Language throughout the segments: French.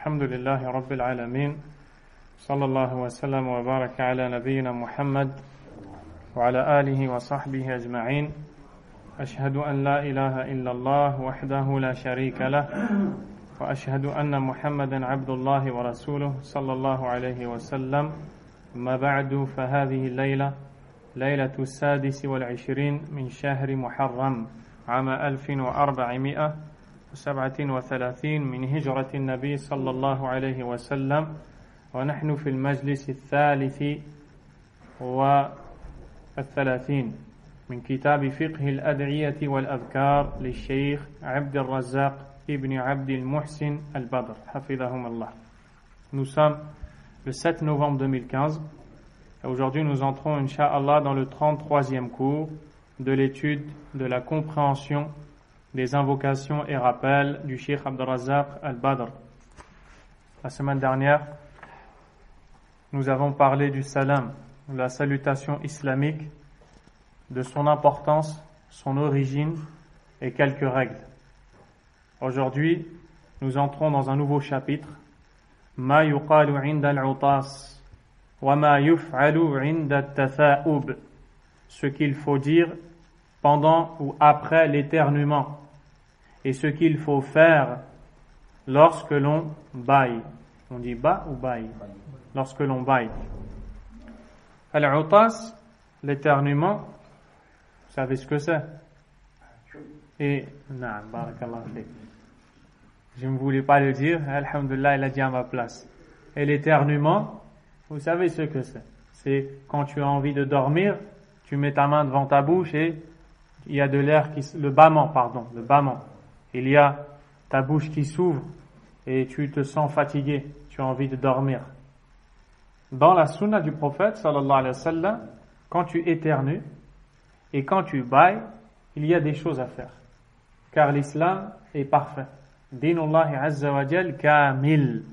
الحمد لله رب العالمين صلى الله وسلم وبارك على نبينا محمد وعلى آله وصحبه أجمعين أشهد أن لا إله إلا الله وحده لا شريك له وأشهد أن محمدا عبد الله ورسوله صلى الله عليه وسلم ما بعد فهذه الليلة ليلة 26 من شهر محرم عام 1437 من هجرة النبي صلى الله عليه وسلم ونحن في المجلس 33 من كتاب فقه الأدعية والأذكار للشيخ عبد الرزاق ابن عبد المحسن البدر حفظهم الله. Nous sommes le 7 novembre 2015 et aujourd'hui nous entrons Inch'Allah dans le 33e cours de l'étude de la compréhension des invocations et rappels du Cheikh Abd al-Razzaq al-Badr. La semaine dernière, nous avons parlé du salam, de la salutation islamique, de son importance, son origine et quelques règles. Aujourd'hui, nous entrons dans un nouveau chapitre, Ma yuqalu 'inda al-'utas wa ma yuf'alu 'inda at-tatha'ub, ce qu'il faut dire pendant ou après l'éternuement et ce qu'il faut faire lorsque l'on baille. On dit ba ou baille? Lorsque l'on baille. Al-'utas, l'éternuement, vous savez ce que c'est? Et barakallah fik. Je ne voulais pas le dire, alhamdoulilah, il a dit à ma place. Et l'éternuement, vous savez ce que c'est? C'est quand tu as envie de dormir, tu mets ta main devant ta bouche et il y a de l'air le bâillement. Il y a ta bouche qui s'ouvre et tu te sens fatigué, tu as envie de dormir. Dans la sunna du prophète, sallallahu alayhi wa sallam, quand tu éternues et quand tu bailles, il y a des choses à faire. Car l'islam est parfait. Dinullahi azza wa jal kamil.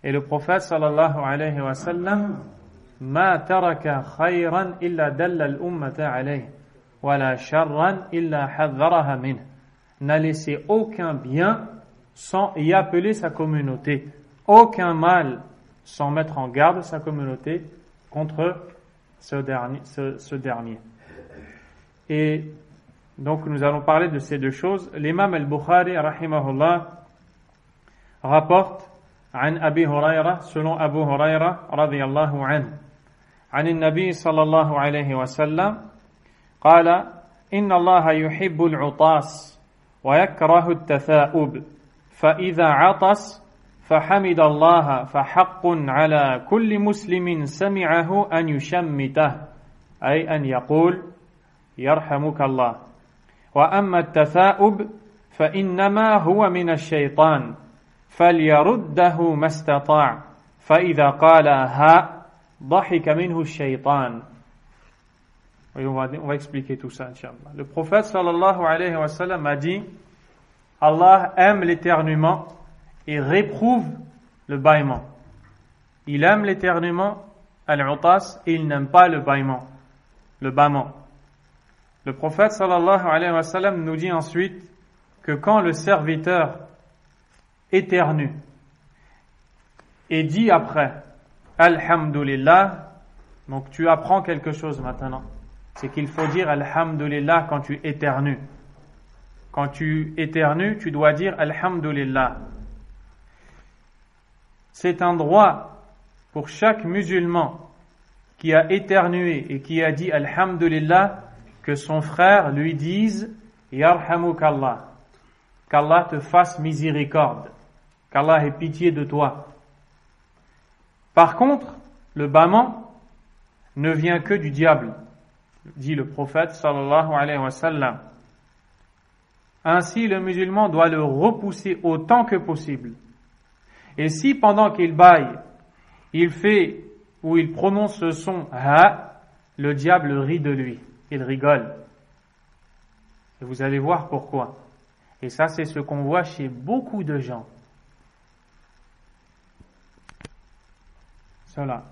Et le prophète, sallallahu alayhi wa sallam, ma taraka khayran illa dalla al-ummata alayhi. Wala sharran illa hadharaha min. N'a laissé aucun bien sans y appeler sa communauté, aucun mal sans mettre en garde sa communauté contre ce dernier. Et donc nous allons parler de ces deux choses. L'imam al-Bukhari rahimahullah rapporte عن أبي هريرة selon Abu Huraira رضي الله عنه عن النبي صلى الله عليه وسلم قال إن الله يحب العطاس ويكره التثاؤب فإذا عطس فحمد الله فحق على كل مسلم سمعه أن يشمته أي أن يقول يرحمك الله وأما التثاؤب فإنما هو من الشيطان فليرده ما استطاع فإذا قال ها ضحك منه الشيطان. Et on va expliquer tout ça, Inch'Allah. Le prophète, sallallahu alayhi wa sallam, a dit Allah aime l'éternuement et réprouve le bâillement. Il aime l'éternuement, al-utas, et il n'aime pas le bâillement, le bâillement. Le prophète, sallallahu alayhi wa sallam, nous dit ensuite que quand le serviteur éternue et dit après Alhamdulillah, donc tu apprends quelque chose maintenant. C'est qu'il faut dire Alhamdulillah quand tu éternues. Quand tu éternues, tu dois dire Alhamdulillah. C'est un droit pour chaque musulman qui a éternué et qui a dit Alhamdulillah que son frère lui dise Yarhamukallah, qu'Allah te fasse miséricorde, qu'Allah ait pitié de toi. Par contre, le bâillement ne vient que du diable, dit le prophète sallallahu alayhi wa sallam. Ainsi, le musulman doit le repousser autant que possible. Et si pendant qu'il baille, il fait ou il prononce ce son ha, le diable rit de lui, il rigole. Et vous allez voir pourquoi. Et ça, c'est ce qu'on voit chez beaucoup de gens. Cela.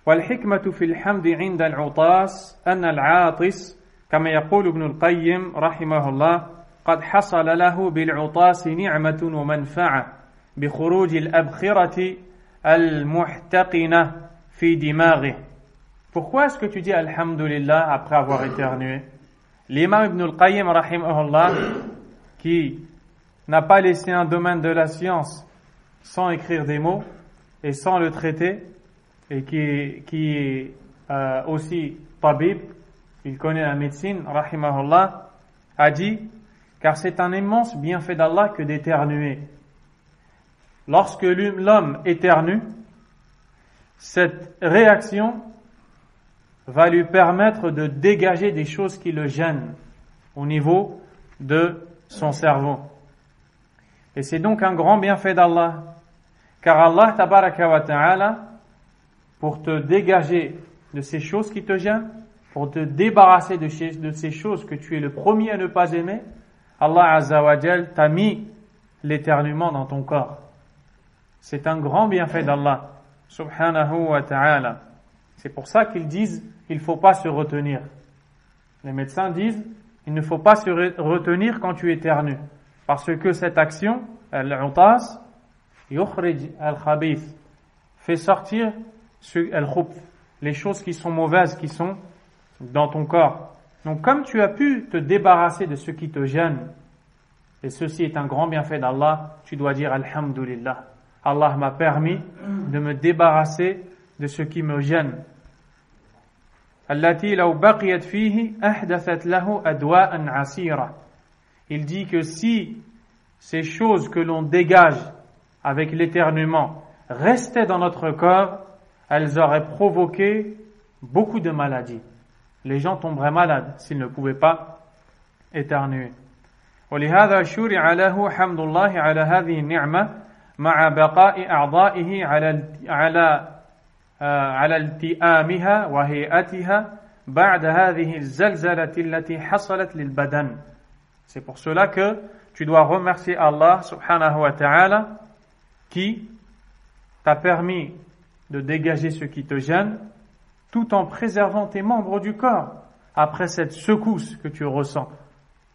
والحكمة في الحمد عند العطاس أن العاطس كما يقول ابن القيم رحمه الله قد حصل له بالعطاس نعمة ومنفعة بخروج الأبخرة المحتقنة في دماغه. Pourquoi est-ce que tu dis Alhamdulillah après avoir éternué? L'imam Ibn al-Qayyim, rahimahullah, qui n'a pas laissé un domaine de la science sans écrire des mots et sans le traiter, et qui est aussi tabib, il connaît la médecine, rahimahullah, a dit, car c'est un immense bienfait d'Allah que d'éternuer. Lorsque l'homme éternue, cette réaction va lui permettre de dégager des choses qui le gênent au niveau de son cerveau. Et c'est donc un grand bienfait d'Allah, car Allah tabaraka wa ta'ala, pour te dégager de ces choses qui te gênent, pour te débarrasser de ces choses que tu es le premier à ne pas aimer, Allah azza wa jal t'a mis l'éternuement dans ton corps. C'est un grand bienfait d'Allah subhanahu wa ta'ala. C'est pour ça qu'ils disent il ne faut pas se retenir. Les médecins disent il ne faut pas se retenir quand tu éternues, parce que cette action, al-utas, yukhrij al-khabith, fait sortir al-khubth, les choses qui sont mauvaises, qui sont dans ton corps. Donc comme tu as pu te débarrasser de ce qui te gêne, et ceci est un grand bienfait d'Allah, tu dois dire Alhamdulillah. Allah m'a permis de me débarrasser de ce qui me gêne. Allati law baqiyat fihi ahdathat lahu adwa'an 'asira. Il dit que si ces choses que l'on dégage avec l'éternuement restaient dans notre corps, elles auraient provoqué beaucoup de maladies. Les gens tomberaient malades s'ils ne pouvaient pas éternuer. ولهذا شرع له حمد الله على هذه النعمة مع بقاء أعضائه على التئامها وهيئتها بعد هذه الزلزلة التي حصلت للبدن. C'est pour cela que tu dois remercier Allah subhanahu wa ta'ala qui t'a permis de dégager ce qui te gêne tout en préservant tes membres du corps après cette secousse que tu ressens.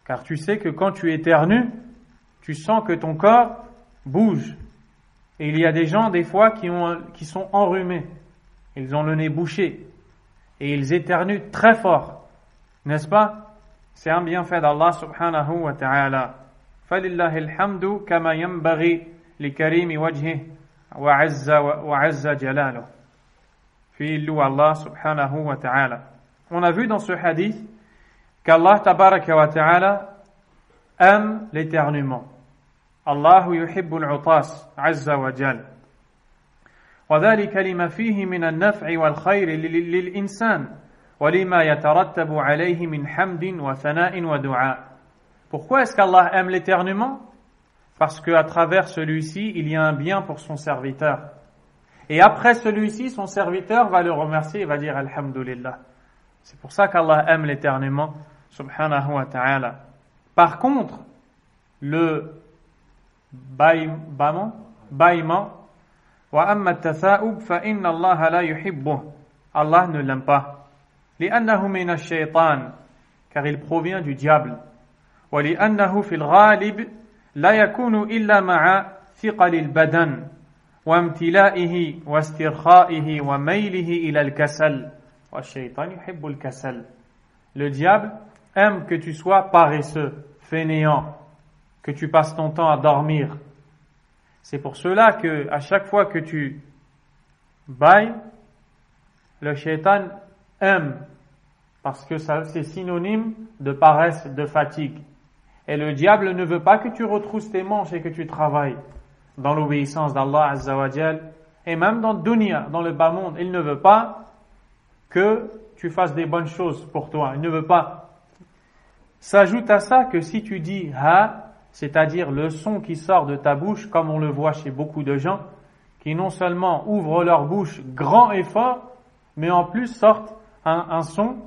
Car tu sais que quand tu éternues, tu sens que ton corps bouge. Et il y a des gens, des fois, qui sont enrhumés. Ils ont le nez bouché. Et ils éternuent très fort. N'est-ce pas? C'est un bienfait d'Allah subhanahu wa ta'ala. فَلِلَّهِ الْحَمْدُ كَمَا يَنْبَغِي لِكَرِيمِ وَجْهِهِ وَعَزَّ جَلَالُهُ. Puis il loue Allah subhanahu wa ta'ala. On a vu dans ce hadith qu'Allah tabaraka wa ta'ala aime l'éternuement. Allahu yuhibbul utas azza wa jal. وذلك لما فيه من النفع والخير للإنسان ولما يترتب عليه من حمد وثناء ودعاء. Pourquoi est-ce qu'Allah aime l'éternuement? Parce qu'à travers celui-ci, il y a un bien pour son serviteur. Et après celui-ci, son serviteur va le remercier et va dire Alhamdulillah. C'est pour ça qu'Allah aime l'éternuement, subhanahu wa ta'ala. Par contre, le bâillement, wa amma at-tatha'ub fa inna Allah la yuhibbuh. Allah ne l'aime pas. لأنه من الشيطان, car il provient du diable. ولأنه في الغالب لا يكون إلا مع ثقل البدن وامتلائه واسترخائه وميله إلى الكسل. والشيطان يحب الكسل. Le diable aime que tu sois paresseux, fainéant, que tu passes ton temps à dormir. C'est pour cela que à chaque fois que tu bailles, le shaitan aime, parce que ça c'est synonyme de paresse, de fatigue. Et le diable ne veut pas que tu retrousses tes manches et que tu travailles dans l'obéissance d'Allah Azza wa Jal, et même dans le dunya, dans le bas monde. Il ne veut pas que tu fasses des bonnes choses pour toi. Il ne veut pas. S'ajoute à ça que si tu dis ha, c'est-à-dire le son qui sort de ta bouche, comme on le voit chez beaucoup de gens, qui non seulement ouvrent leur bouche grand et fort, mais en plus sortent un son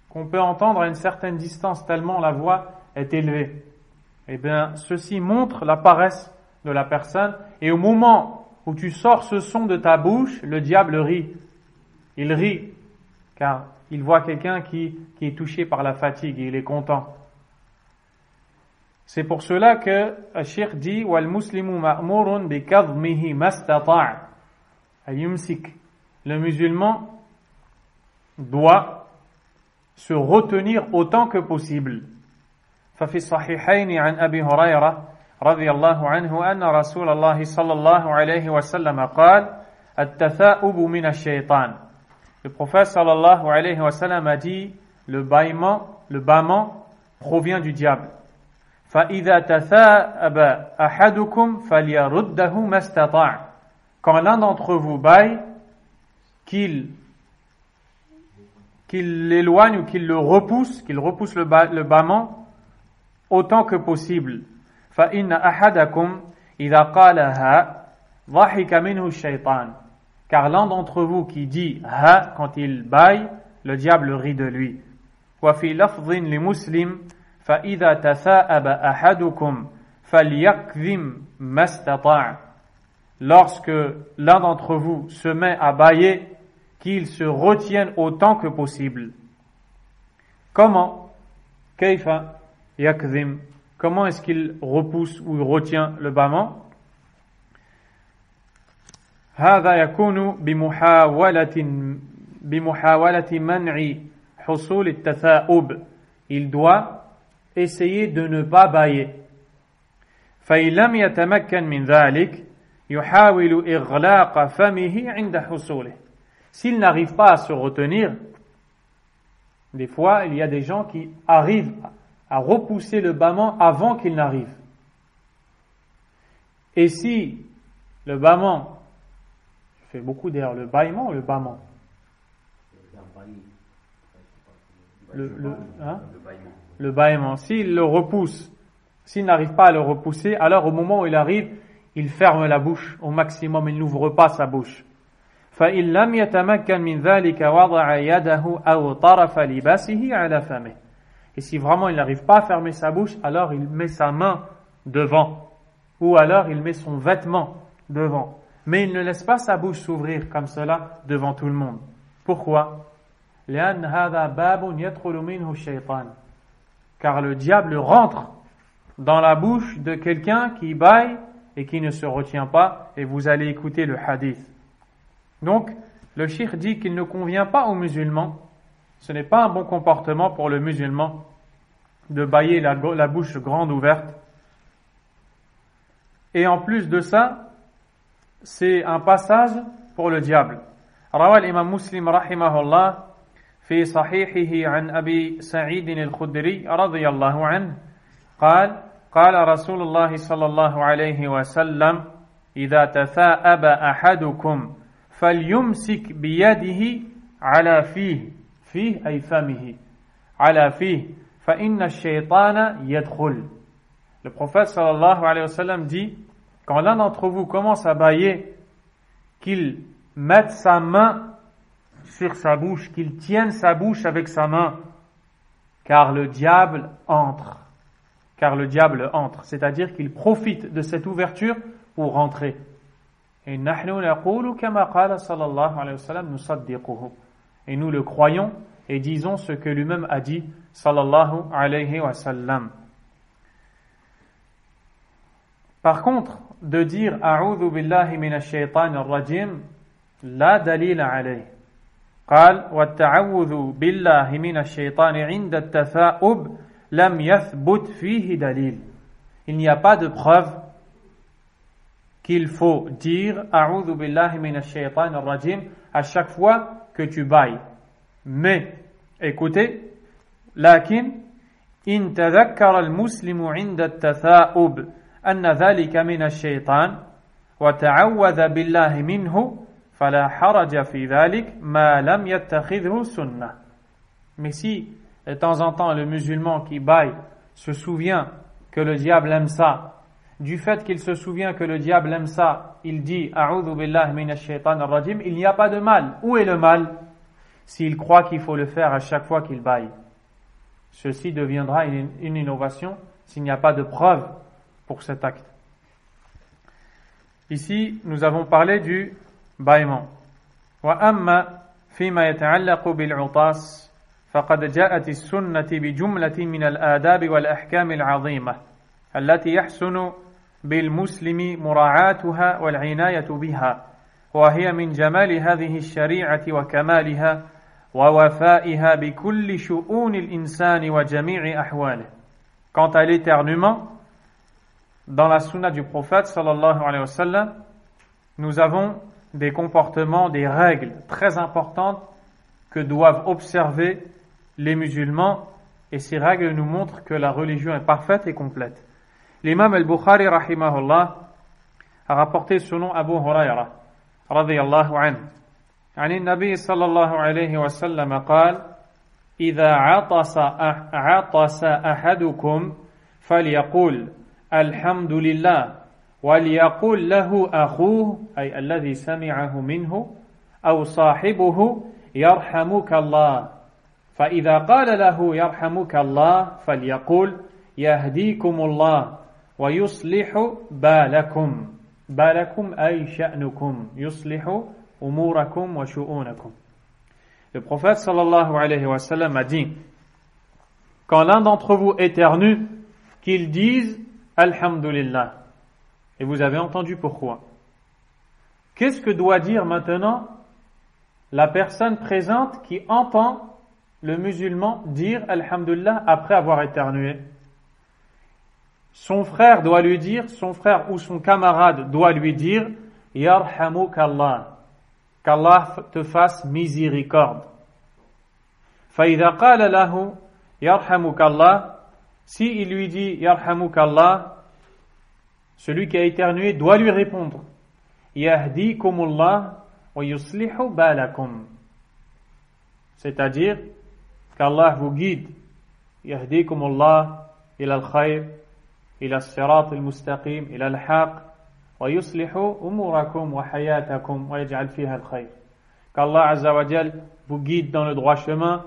qu'on peut entendre à une certaine distance tellement la voix est élevée. Eh bien, ceci montre la paresse de la personne, et au moment où tu sors ce son de ta bouche, le diable rit. Il rit, car il voit quelqu'un qui est touché par la fatigue et il est content. C'est pour cela que le Cheikh dit wal muslimu ma'murun bi kadhmihi mastata' ay yumsik. Le musulman doit se retenir autant que possible. ففي الصحيحين عن أبي هريرة رضي الله عنه أن رسول الله صلى الله عليه وسلم قال التثاؤب من الشيطان. Le prophète sallallahu alayhi wa sallam a dit le bâillement provient du diable. فإذا تثاءب أحدكم فليرده ما استطاع. Quand l'un d'entre vous bâille, qu'il l'éloigne ou qu'il repousse le bâillement autant que possible. فإن أحدكم إذا قالها ضحك منه الشيطان. Car l'un d'entre vous qui dit ha quand il bâille, le diable rit de lui. وفي لفظ لمسلم فإذا تثاءب أحدكم فليكظم ما استطاع. Lorsque l'un d'entre vous se met à bâiller, qu'il se retienne autant que possible. Comment? كيف يكظم? Comment est-ce qu'il repousse ou retient le bâillement? هذا يكون بمحاولة منع حصول التثاؤب. Il doit essayer de ne pas bâiller. فإن لم يتمكن من ذلك يحاول إغلاق فمه عند حصوله. S'il n'arrive pas à se retenir, des fois il y a des gens qui arrivent à repousser le bâillement avant qu'il n'arrive. Et si le bâillement, je fais beaucoup d'ailleurs, le bâillement ou le bâillement? Le bâillement. S'il le repousse, s'il n'arrive pas à le repousser, alors au moment où il arrive, il ferme la bouche au maximum, il n'ouvre pas sa bouche. فإن لم يتمكن من ذلك وضع يده أو طرف لباسه على فمه. Et si vraiment il n'arrive pas à fermer sa bouche, alors il met sa main devant, ou alors il met son vêtement devant. Mais il ne laisse pas sa bouche s'ouvrir comme cela devant tout le monde. Pourquoi? لأن هذا باب يدخل منه الشيطان. Car le diable rentre dans la bouche de quelqu'un qui bâille et qui ne se retient pas, et vous allez écouter le hadith. Donc, le cheikh dit qu'il ne convient pas aux musulmans, ce n'est pas un bon comportement pour le musulman de bâiller la bouche grande ouverte. Et en plus de ça, c'est un passage pour le diable. روى الإمام مسلم رحمه الله في صحيحه عن أبي سعيد الخدري رضي الله عنه قال قال رسول الله صلى الله عليه وسلم إذا تثاءب أحدكم فليمسك بيده على فيه أي فمه على فيه فإن الشيطان يدخل. Le prophète sallallahu alayhi wa sallam dit, quand l'un d'entre vous commence à bâiller, qu'il mette sa main sur sa bouche, qu'il tienne sa bouche avec sa main, car le diable entre. C'est-à-dire qu'il profite de cette ouverture pour rentrer. Et نحن نقول كما قال صلى الله عليه وسلم نصدقه. Et nous le croyons et disons ce que lui-même a dit sallallahu alayhi wa sallam. Par contre, de dire أعوذ بالله من الشيطان الرجيم لا دليل عليه. قال والتعوذ بالله من الشيطان عند التثاؤب لم يثبت فيه دليل. Il n'y a pas de preuve qu'il faut dire أعوذ بالله من الشيطان الرجيم à chaque fois que tu bailles. Mais, écoutez, لكن إن تذكر المسلم عند التثاؤب أن ذلك من الشيطان وتعوذ بالله منه فلا حرج في ذلك ما لم يتخذه سنة. Mais si de temps en temps le musulman qui baille se souvient que le diable aime ça, du fait qu'il se souvient que le diable aime ça, il dit A'udhu billahi minash shaitanir rajim, il n'y a pas de mal. Où est le mal? S'il croit qu'il faut le faire à chaque fois qu'il baille. Ceci deviendra une innovation s'il n'y a pas de preuve pour cet acte. Ici, nous avons parlé du bâillement. وأما فيما يتعلق بالعطاس فقد جاءت السنة بجملة من الآداب والأحكام العظيمة التي يحسن بالمسلم مراعاتها والعناية بها وهي من جمال هذه الشريعة وكمالها ووفائها بكل شؤون الإنسان وجميع أحواله. Quant à l'éternuement, dans la sunna du prophète sallallahu alayhi wa sallam, nous avons des comportements, des règles très importantes que doivent observer les musulmans, et ces règles nous montrent que la religion est parfaite et complète. L'imam al-Bukhari rahimahullah a rapporté ce nom Abu Huraira radiyallahu anhu عن النبي صلى الله عليه وسلم قال إذا عطس أحدكم فليقول الحمد لله وليقول له أخوه أي الذي سمعه منه أو صاحبه يرحمك الله فإذا قال له يرحمك الله فليقول يهديكم الله ويصلح بالكم بالكم أي شأنكم يصلح أموركم وشؤونكم. Le prophète sallallahu alayhi wa sallam a dit, quand l'un d'entre vous éternue, qu'il dise Alhamdulillah. Et vous avez entendu pourquoi. Qu'est-ce que doit dire maintenant la personne présente qui entend le musulman dire Alhamdulillah après avoir éternué? Son frère doit lui dire, son frère ou son camarade doit lui dire Yarhamukallah, qu'Allah te fasse miséricorde. فإذا قال له يرحمك الله, si il lui dit Yarhamukallah, celui qui a éternué doit lui répondre Yahdikumullah wa yuslihu balakum, c'est-à-dire qu'Allah vous guide. Yahdikumullah ila al-khayr, ila as-sirat al-mustaqim, ila al-haq, wa yuslihu umurakum wa hayatakum wa yaj'al fiha al-khayr. Qu'Allah azza wa jal vous guide dans le droit chemin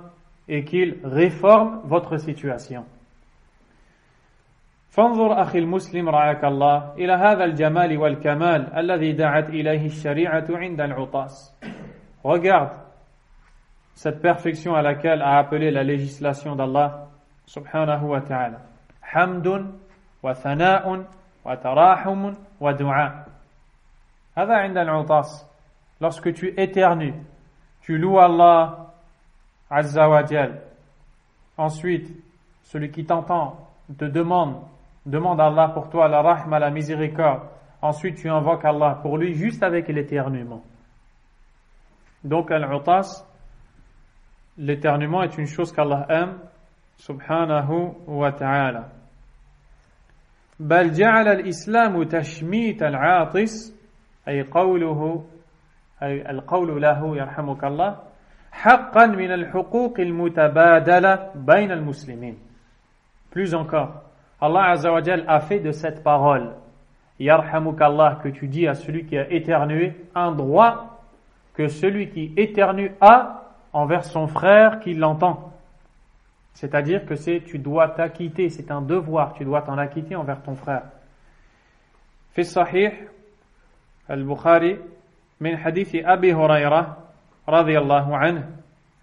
et qu'il réforme votre situation. فانظر أخي المسلم رعاك الله إلى هذا الجمال والكمال الذي دعت إليه الشريعة عند العطاس. Regarde cette perfection à laquelle a appelé la législation d'Allah subhanahu wa ta'ala. Hamdun wa thana'un wa tarahumun wa du'a. هذا عند العطاس. Lorsque tu éternues, tu loues Allah azza wa jal. Ensuite, celui qui t'entend te demande à Allah pour toi la rahma, la miséricorde. Ensuite, tu invoques Allah pour lui juste avec l'éternuement. Donc, al-utas, l'éternuement est une chose qu'Allah aime, subhanahu wa ta'ala. بل جعل الإسلام تشميت العاطس أي القول له يرحمك الله حقا من الحقوق المتبادلة بين المسلمين. Plus encore, Allah Azza wa Jal a fait de cette parole Yarhamukallah que tu dis à celui qui a éternué un droit que celui qui éternue a envers son frère qui l'entend. C'est-à-dire que tu dois t'acquitter, c'est un devoir, tu dois t'en acquitter envers ton frère. في الصحيح البخاري من حديث أبي هريرة رضي الله عنه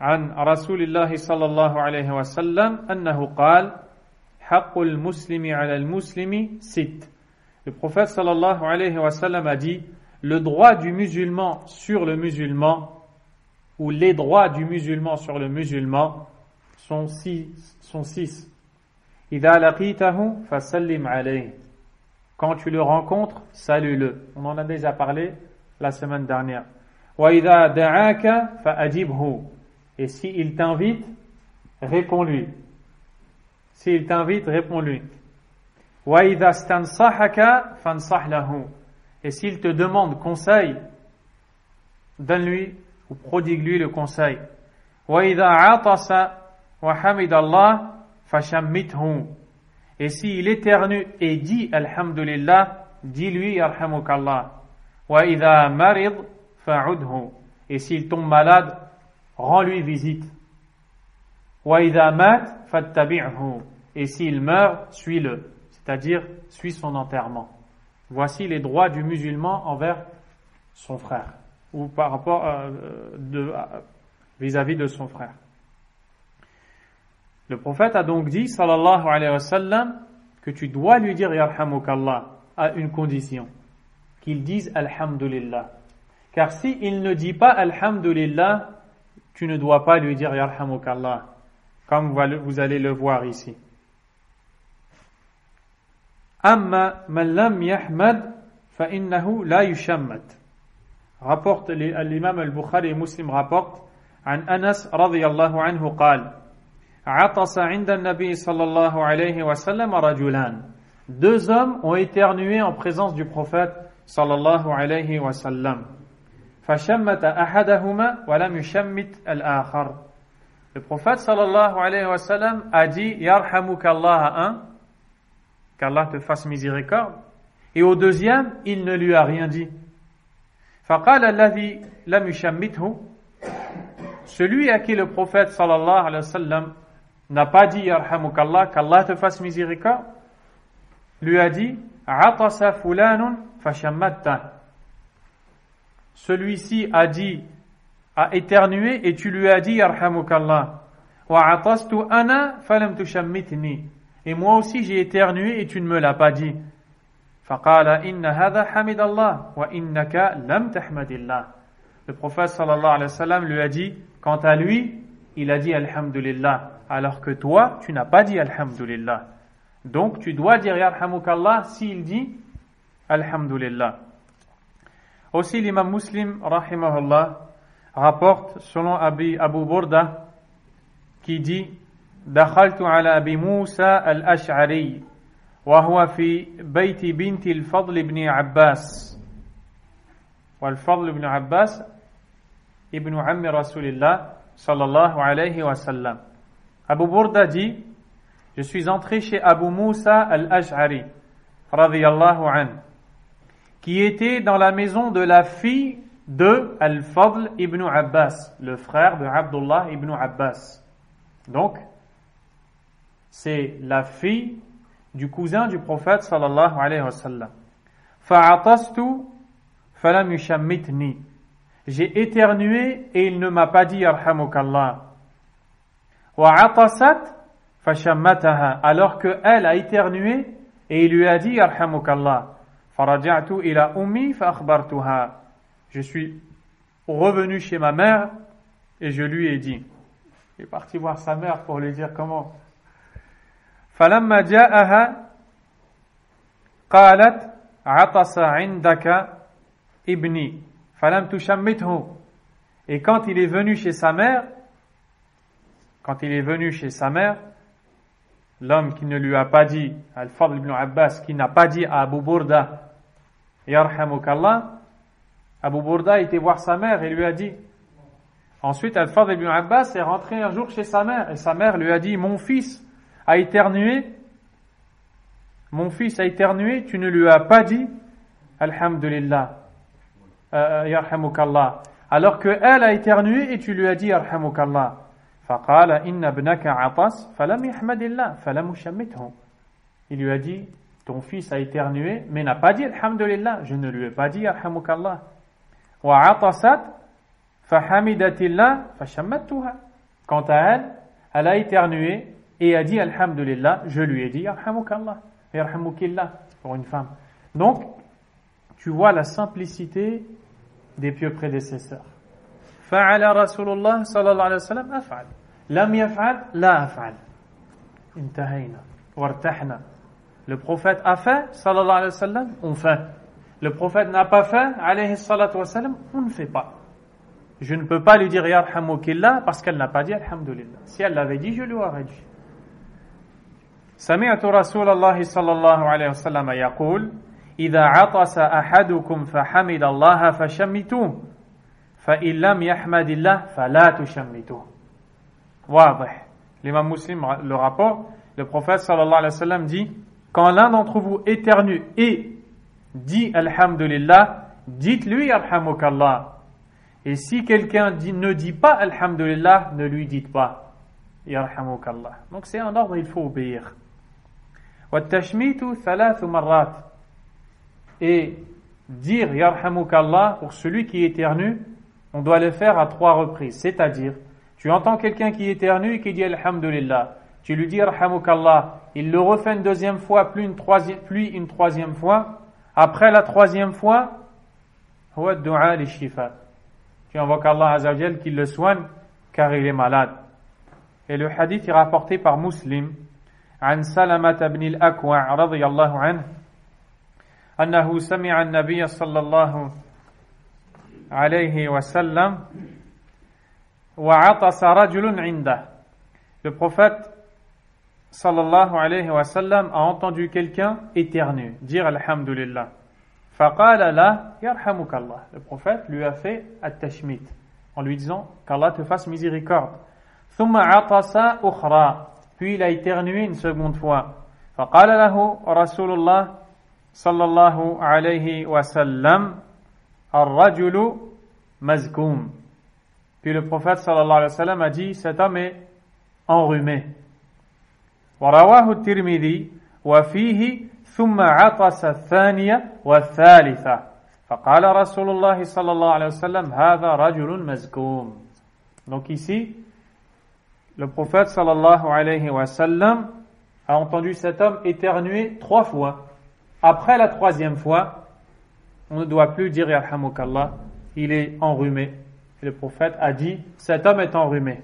عن رسول الله صلى الله عليه وسلم أنه قال حق المسلم على المسلم ست. Le prophète sallallahu alayhi wa sallam a dit le droit du musulman sur le musulman ou les droits du musulman sur le musulman sont six. إذا لقيته فسلم عليه. Quand tu le rencontres, salue-le. On en a déjà parlé la semaine dernière. وإذا دعاك فأجبه. Et s'il t'invite, réponds-lui. S'il t'invite, réponds-lui. وَإِذَا اسْتَنصَحَكَ فَانصَحْ لَهُ. Et s'il te demande conseil, donne-lui ou prodigue-lui le conseil. وَإِذَا عَطَسَ وَحَمِدَ اللَّهِ فَشَمِّتْهُ. Et s'il éternue et dit Alhamdulillah, dis-lui Yarhamukallah. وَإِذَا مَرِضْ فَعُدْهُ. Et s'il tombe malade, rends-lui visite. وَإِذَا مَاتْ فَاتَّبِعْهُ. Et s'il meurt, suis-le, c'est-à-dire suis son enterrement. Voici les droits du musulman envers son frère, ou par rapport vis-à-vis de son frère. Le prophète a donc dit, sallallahu alayhi wa sallam, que tu dois lui dire Yarhamukallah à une condition, qu'il dise Alhamdulillah. Car s'il ne dit pas Alhamdulillah, tu ne dois pas lui dire Yarhamukallah, comme vous allez le voir ici. Amma man lam yahmad fa innahu la yushammad. Rapporte l'imam al-Bukhari et Muslim rapporte عن أنس رضي الله عنه قال عطس عند النبي صلى الله عليه وسلم رجلان. Deux hommes ont éternué en présence du prophète صلى الله عليه وسلم. فشمت أحدهما ولم يشمت الآخر. Le prophète صلى الله عليه وسلم a dit يرحمك الله à un, qu'Allah te fasse miséricorde, et au deuxième il ne lui a rien dit. فقال الذي لم يشمته, celui à qui le prophète sallallahu alayhi wa sallam n'a pas dit yarhamukallah, qu'Allah te fasse miséricorde, lui a dit atasa fulanun fashammatta. Celui-ci a éternué et tu lui as dit yarhamukallah. Wa atastu ana falam tushammitni. Et moi aussi j'ai éternué et tu ne me l'as pas dit. Faqala inna hadha hamidallah wa innaka lam tahmadillah. Le prophète sallallahu alayhi wa sallam lui a dit, quant à lui, il a dit Alhamdulillah, alors que toi, tu n'as pas dit Alhamdulillah. Donc, tu dois dire Yarhamukallah s'il dit Alhamdulillah. Aussi, l'imam Muslim, rahimahullah, rapporte, selon Abu Burda, qui dit دخلت على أبي موسى الأشعري وهو في بيت بنت الفضل بن عباس. والفضل بن عباس Ibn Ammi Rasulillah sallallahu alayhi wa sallam. Abu Burda dit, je suis entré chez Abu Musa al-Ash'ari radiyallahu an, qui était dans la maison de la fille de Al-Fadl ibn Abbas, le frère de Abdullah ibn Abbas. Donc, c'est la fille du cousin du prophète sallallahu alayhi wa sallam. Fa'atastu falam yushammitni. J'ai éternué et il ne m'a pas dit yarhamukallah. Wa atasat fashammataha, alors que elle a éternué et il lui a dit yarhamukallah. Faraja'tu ila ummi fa akhbartuha. Je suis revenu chez ma mère et je lui ai dit. Il est parti voir sa mère pour lui dire comment. Falamma ja'aha qalat atasa 'indaka ibni. Falam tushammithu. Et quand il est venu chez sa mère, l'homme qui ne lui a pas dit, Al-Fadl ibn Abbas, qui n'a pas dit à Abu Burda, Yarhamukallah, Abu Burda était voir sa mère et lui a dit. Ensuite, Al-Fadl ibn Abbas est rentré un jour chez sa mère et sa mère lui a dit, mon fils a éternué, tu ne lui as pas dit, Alhamdulillah. Yarhamukallah, alors que elle a éternué et tu lui as dit Yarhamukallah. Faqala inna ibnaka atas falam yahmadillah falam ushammithu. Il lui a dit, ton fils a éternué mais n'a pas dit Alhamdulillah, je ne lui ai pas dit Yarhamukallah. Wa atasat fahamidatillah fashammattuha. Quant à elle a éternué et a dit Alhamdulillah, je lui ai dit Yarhamukallah, Yarhamukillah pour une femme. Donc tu vois la simplicité des pieux prédécesseurs. Fa'ala Rasulullah sallallahu alayhi wa sallam af'al. Lam yaf'al, la af'al. Intahayna, wartahna. Le prophète a fait, sallallahu alayhi wa sallam, on fait. Le prophète n'a pas fait, alayhi salatu wa sallam, on ne fait pas. Je ne peux pas lui dire yarhamukillah parce qu'elle n'a pas dit alhamdulillah. Si elle l'avait dit, je lui aurais dit. Sami'tu Rasulallah sallallahu alayhi wa sallam yaqul إذا عطس أحدكم فحمد الله فشمتوه فإن لم يحمد الله فلا تشمتوه. واضح. L'imam Muslim le rapporte, le prophète sallallahu alayhi wa sallam dit, quand l'un d'entre vous éternue et dit Alhamdulillah, dites-lui Yarhamukallah. Et si quelqu'un ne dit pas Alhamdulillah, ne lui dites pas Yarhamukallah. Donc c'est un ordre, il faut obéir. وَالتَّشْمِيتُ ثَلَاثُ مرات. Et dire Yarhamukallah pour celui qui éternue, on doit le faire à 3 reprises. C'est-à-dire, tu entends quelqu'un qui éternue et qui dit Alhamdulillah. tu lui dis Yarhamukallah, il le refait une deuxième fois, puis une troisième fois, après la troisième fois, huwa ad-du'a li-shifa. Tu invoques Allah Azza wa Jal qu'il le soigne car il est malade. Et le hadith est rapporté par Muslim عن سلمة بن الأكوع رضي الله عنه أنه سمع النبي صلى الله عليه وسلم وعطس رجل عنده. Le prophète sallallahu alayhi wa sallam a entendu quelqu'un éternuer, dire alhamdulillah. فقال لا يرحمك الله. Le prophète lui a fait at-tashmit en lui disant qu'Allah te fasse miséricorde. ثم عطس أخرى. Puis il a éternué une seconde fois. فقال له رسول الله صلى الله عليه وسلم الرجل مزكوم. Puis le prophète sallallahu alayhi wa sallam a dit cet homme est enrhumé. ورواه الترمذي وفيه ثم عطس الثانية والثالثة فقال رسول الله صلى الله عليه وسلم هذا رجل مزكوم. Donc ici le prophète sallallahu alayhi wa sallam a entendu cet homme éternuer 3 fois. Après la 3e fois, on ne doit plus dire Yarhamukallah, il est enrhumé. Et le prophète a dit, cet homme est enrhumé.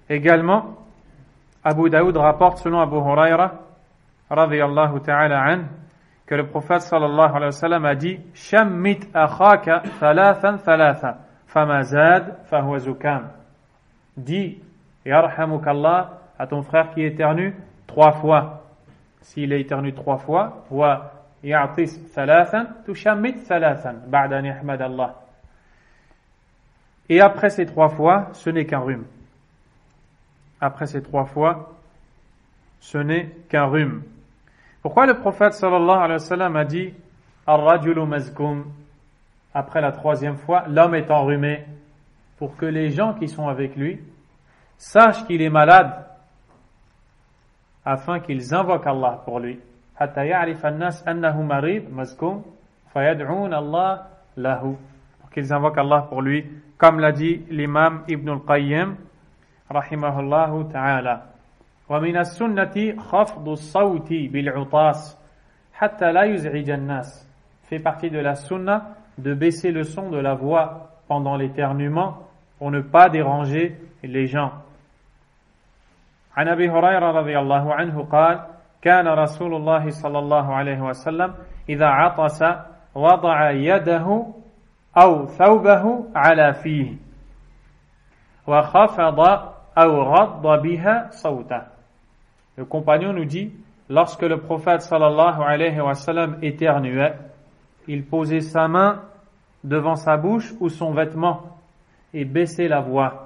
Également, Abu Daoud rapporte selon Abu Huraira, radiyallahu ta'ala an, que le prophète sallallahu alayhi wa sallam a dit, Shammit akhaka thalathan thalatha, fama zad fahuwa zukam. Dis Yarhamukallah à ton frère qui éternue 3 fois. S'il éternue 3 fois, wa ya'tis thalathan, tushammit thalathan, ba'da an yahmad Allah. Et après ces 3 fois, ce n'est qu'un rhume. Après ces 3 fois, ce n'est qu'un rhume. Pourquoi le prophète sallallahu alayhi wa sallam a dit Ar-rajulu mazkum? Après la 3e fois, l'homme est enrhumé. Pour que les gens qui sont avec lui sachent qu'il est malade, afin qu'ils invoquent Allah pour lui. Hatta ya'rif an-nas annahu marid mazkum fayad'un Allah lahu. Pour qu'ils invoquent Allah pour lui, comme l'a dit l'imam Ibn al-Qayyim rahimahullahu ta'ala. Wa min as-sunnati khafdu as-sawti bil-'utas hatta la yuz'ija an-nas. Fait partie de la sunna de baisser le son de la voix pendant l'éternuement pour ne pas déranger les gens. عن أبي هريرة رضي الله عنه قال كان رسول الله صلى الله عليه وسلم إذا عطس وضع يده أو ثوبه على فيه وخفض أو غض بها صوته. Le compagnon nous dit, lorsque le prophète sallallahu alayhi wa sallam éternuait, il posait sa main devant sa bouche ou son vêtement et baissait la voix.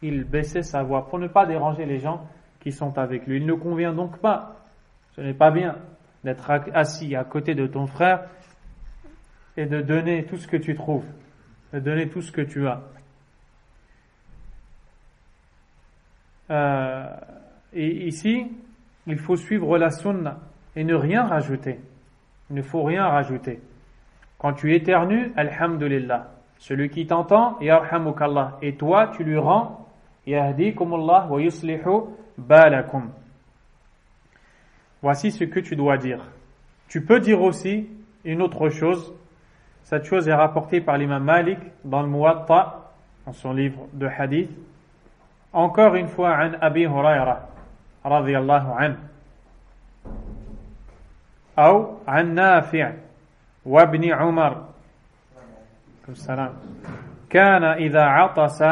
Il baissait sa voix pour ne pas déranger les gens qui sont avec lui. Il ne convient donc pas, ce n'est pas bien d'être assis à côté de ton frère et de donner tout ce que tu trouves, de donner tout ce que tu as. Et ici, il faut suivre la sunna et ne rien rajouter. Il ne faut rien rajouter. Quand tu éternues, alhamdulillah. Celui qui t'entend, yarhamukallah. Et toi, tu lui rends yahdikumullah wa yuslihu balakum. Voici ce que tu dois dire. Tu peux dire aussi une autre chose. Cette chose est rapportée par l'imam Malik dans le Muwatta, dans son livre de hadith. Encore une fois, an Abi Huraira, radiyallahu anhu. Ou an Nafi' wa ibn Umar. Salam. كان إذا عطس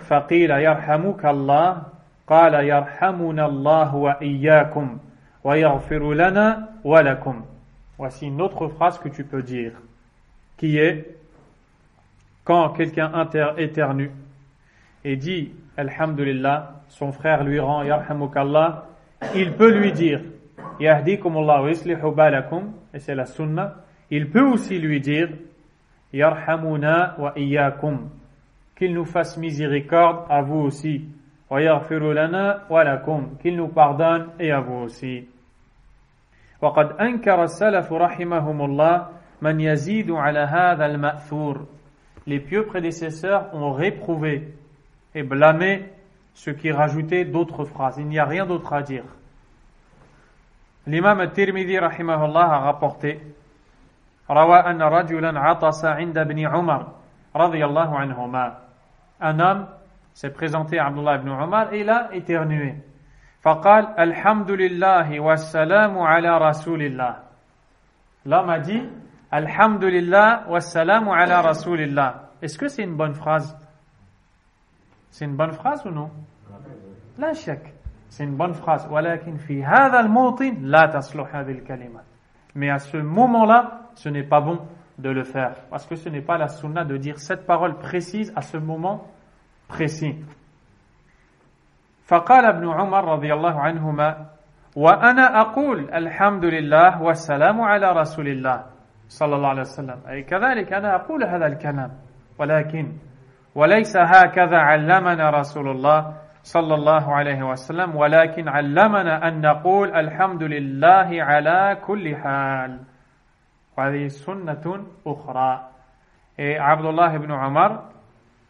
فقيل يرحمك الله قال يرحمنا الله وإياكم ويغفر لنا ولكم. Voici une autre phrase que tu peux dire, qui est quand quelqu'un éternue et dit alhamdulillah, son frère lui rend yarhamukallah, il peut lui dire yahdikumullah wa yuslihu balakum, et c'est la sunna. Il peut aussi lui dire yarhamuna wa iyyakum, qu'il nous fasse miséricorde à vous aussi, wa yaghfiru lana wa lakum, qu'il nous pardonne et à vous aussi. وقد أنكر السلف رحمهم الله من يزيد على هذا المأثور. Les pieux prédécesseurs ont réprouvé et blâmé ceux qui rajoutaient d'autres phrases. Il n'y a rien d'autre à dire. L'imam al-Tirmidhi rahimahullah a rapporté روى أن رجلا عطس عند ابن عمر رضي الله عنهما. Un homme s'est présenté à Abdullah ibn Umar et il a éternué. فقال الحمد لله والسلام على رسول الله. L'homme a dit الحمد لله والسلام على رسول الله. Est-ce que c'est une bonne phrase? C'est une bonne phrase ou non? لا شك. C'est une bonne phrase. ولكن في هذا الموطن لا تصلح هذه الكلمات. Mais à ce moment-là, ce n'est pas bon de le faire. Parce que ce n'est pas la sunna de dire cette parole précise à ce moment précis. فقال ابن عمر رضي الله عنهما وأنا أقول الحمد لله والسلام على رسول الله صلى الله عليه وسلم. أي كذلك أنا أقول هذا الكلام ولكن وليس هكذا علمنا رسول الله صلى الله عليه وسلم ولكن علمنا أن نقول الحمد لله على كل حال. وهذه سنة أخرى. Et Abdullah ibn Umar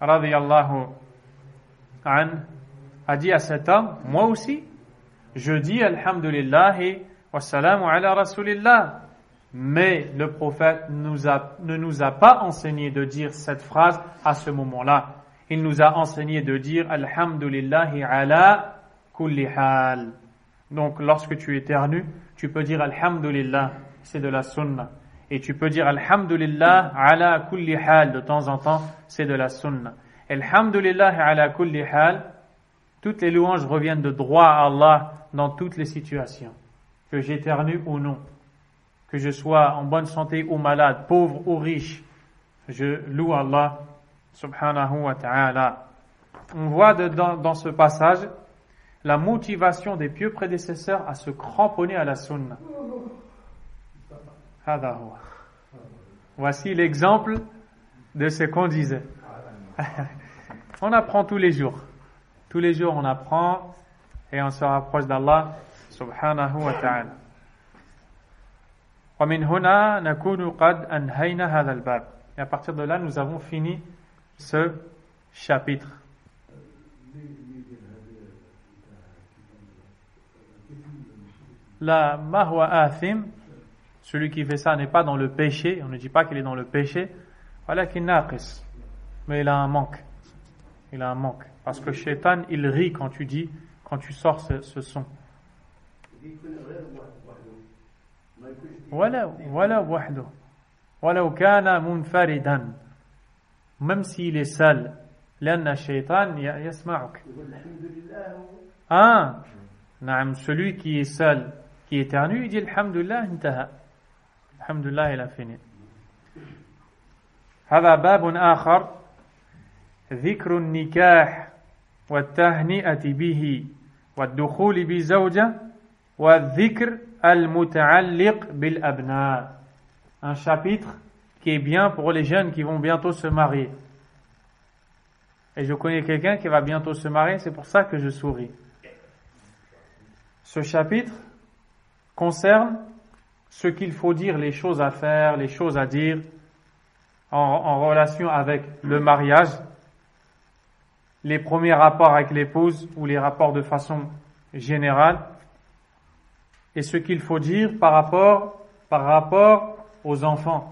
radiyallahu anhu a dit à cet homme, moi aussi, je dis alhamdulillah wa salamu ala rasulillah. Mais le prophète ne nous a pas enseigné de dire cette phrase à ce moment-là. Il nous a enseigné de dire alhamdulillah ala kulli hal. Donc lorsque tu éternues, tu peux dire alhamdulillah, c'est de la sunna. Et tu peux dire alhamdulillah ala kulli hal de temps en temps, c'est de la sunna. Alhamdulillah ala kulli hal, toutes les louanges reviennent de droit à Allah dans toutes les situations. Que j'éternue ou non, que je sois en bonne santé ou malade, pauvre ou riche, je loue Allah subhanahu wa ta'ala. On voit dans ce passage la motivation des pieux prédécesseurs à se cramponner à la sunna. Voici l'exemple de ce qu'on disait. On apprend tous les jours. Tous les jours on apprend et on se rapproche d'Allah subhanahu wa ta'ala. ومن هنا نكون قد أنهينا هذا الباب. Et à partir de là, nous avons fini ce chapitre. La mahwa athim, celui qui fait ça n'est pas dans le péché, on ne dit pas qu'il est dans le péché, walakin naqis, mais il a un manque. Il a un manque. Parce que Shaitan, il rit quand tu sors ce son. Wala wahdo. Wala kana munfaridan. Même s'il est seul, لأن الشيطان يسمعك. نعم, celui qui est seul, qui éternue, il dit alhamdulillah انتهى. alhamdulillah, il a fini. هذا باب آخر ذكر النكاح والتهنئة به والدخول بزوجة والذكر المتعلق بالأبناء. Un chapitre qui est bien pour les jeunes qui vont bientôt se marier. Et je connais quelqu'un qui va bientôt se marier, c'est pour ça que je souris. Ce chapitre concerne ce qu'il faut dire, les choses à faire, les choses à dire en relation avec le mariage, les premiers rapports avec l'épouse ou les rapports de façon générale, et ce qu'il faut dire par rapport aux enfants,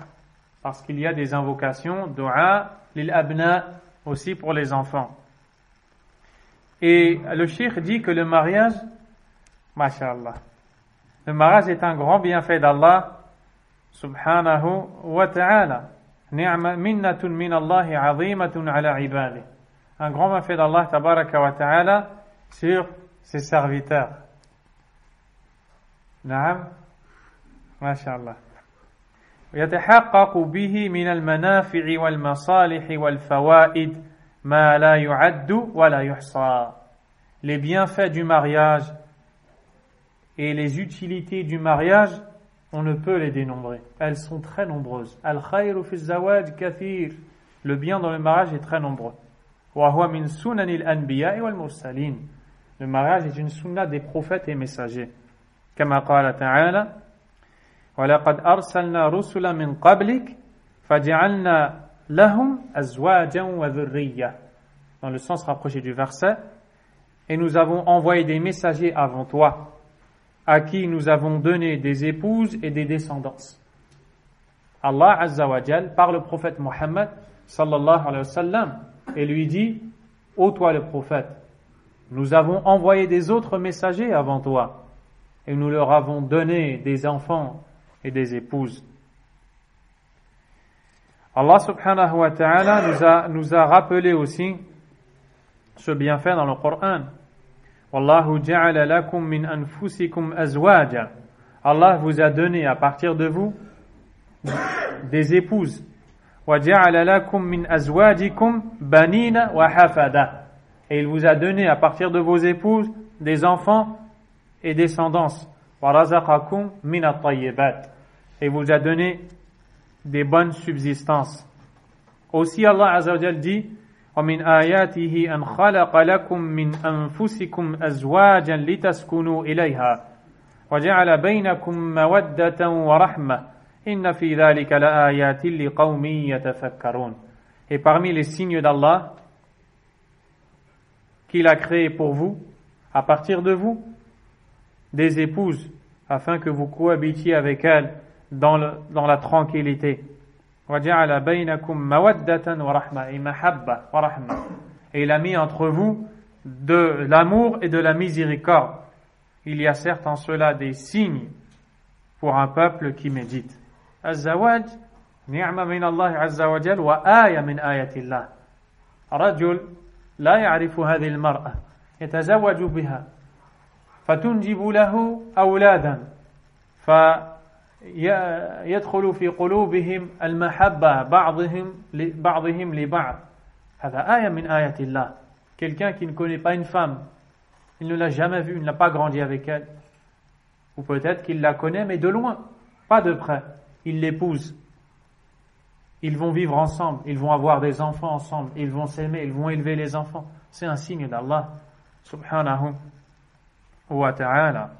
parce qu'il y a des invocations, dua lil abna, aussi pour les enfants. Et le cheikh dit que le mariage, masha'Allah, le mariage est un grand bienfait d'Allah subhanahu wa ta'ala. Ni'ma minnatun min Allahi 'azimatun 'ala 'ibadihi. Un grand bienfait d'Allah tabaraka wa ta'ala sur ses serviteurs. Na'am, masha'Allah. يتحقق به من المنافع والمصالح والفوائد ما لا يعد ولا يحصى. Les bienfaits du mariage et les utilités du mariage, on ne peut les dénombrer. Elles sont très nombreuses. Al-khayru fi zawaj kathir. Le bien dans le mariage est très nombreux. Wa huwa min sunanil anbiya'i wal mursalin. Le mariage est une sunna des prophètes et messagers. Kama qala ta'ala وَلَقَدْ أَرْسَلْنَا رُسُلًا مِنْ قَبْلِكَ فَجَعَلْنَا لَهُمْ أَزْوَاجًا وَذُرِّيَّةً. Dans le sens rapproché du verset, et nous avons envoyé des messagers avant toi, à qui nous avons donné des épouses et des descendances. Allah Azza wa Jal par le prophète Muhammad sallallahu alayhi wa sallam et lui dit: ô toi le prophète, nous avons envoyé des autres messagers avant toi et nous leur avons donné des enfants et des épouses. Allah subhanahu wa ta'ala nous a rappelé aussi ce bienfait dans le Coran. Wallahu ja'ala lakum min anfusikum azwaja. Allah vous a donné à partir de vous des épouses. Wa ja'ala lakum min azwajikum banina wa hafada. Et il vous a donné à partir de vos épouses des enfants et descendance. Wa razaqakum min at-tayyibat. Et il vous a donné des bonnes subsistances. Aussi Allah Azza wa Jalla dit: وَمِنْ آيَاتِهِ أَنْ خَلَقَ لَكُم مِّنْ أَنفُسِكُمْ أَزْوَاجًا لِتَسْكُنُوا إِلَيْهَا وَجَعَلَ بَيْنَكُم مَّوَدَّةً وَرَحْمَةً إِنَّ فِي ذَلِكَ لَآيَاتٍ لِقَوْمٍ يَتَفَكَّرُونَ. Et parmi les signes d'Allah qu'il a créé pour vous, à partir de vous, des épouses, afin que vous cohabitiez avec elles dans la tranquillité. وَجَعَلَ بَيْنَكُمْ مَوَدَّةً وَرَحْمَةً et mahabba wa rahma. Et il a mis entre vous de l'amour et de la miséricorde. Il y a certes en cela des signes pour un peuple qui médite. الزواج نعمة من الله عز وجل وآية من آيات الله. رجل لا يعرف هذه المرأة يتزوج بها فتنجب له أولادا يدخل في قلوبهم المحبة بعضهم لبعض. هذا آية من آيات الله. Quelqu'un qui ne connaît pas une femme, il ne l'a jamais vue, il n'a pas grandi avec elle, ou peut-être qu'il la connaît mais de loin, pas de près, il l'épouse, ils vont vivre ensemble, ils vont avoir des enfants ensemble, ils vont s'aimer, ils vont élever les enfants. C'est un signe d'Allah subhanahu wa ta'ala.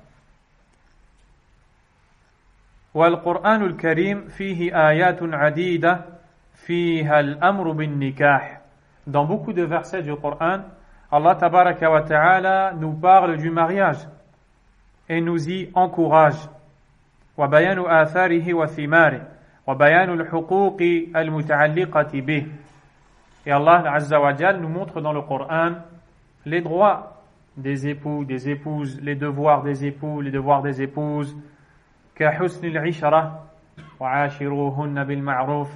والقرآن الكريم فيه آيات عديدة فيها الأمر بالنكاح. Dans beaucoup de versets du Coran, Allah tabaraka wa ta'ala nous parle du mariage et nous y encourage. وبيان آثاره وثماره وبيان الحقوق المتعلقة به. Et Allah Azza wa Jal nous montre dans le Coran les droits des époux, des épouses, les devoirs des époux, les devoirs des épouses. كحسن العشرة وعاشروهن بالمعروف,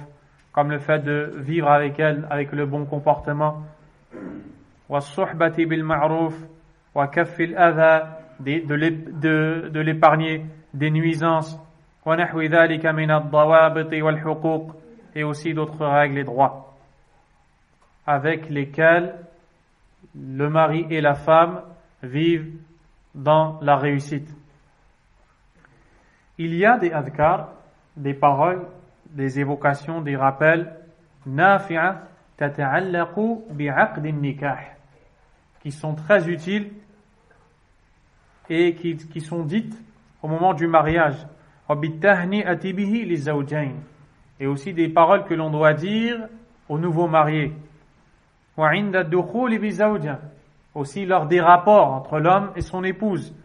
comme le fait de vivre avec elles avec le bon comportement. والصحبة بالمعروف وكف الأذى, de l'épargner des nuisances. ونحو ذلك من الضوابط والحقوق, et aussi d'autres règles et droits avec lesquels le mari et la femme vivent dans la réussite. Il y a des adhkar, des paroles, des évocations, des rappels nafi'a tata'allaqu bi'aqd an-nikah, qui sont très utiles et qui sont dites au moment du mariage. Wa bitahni'ati bihi lizawjayn, et aussi des paroles que l'on doit dire aux nouveaux mariés. Wa 'inda ad-dukhul bi zawja, aussi lors des rapports entre l'homme et son épouse.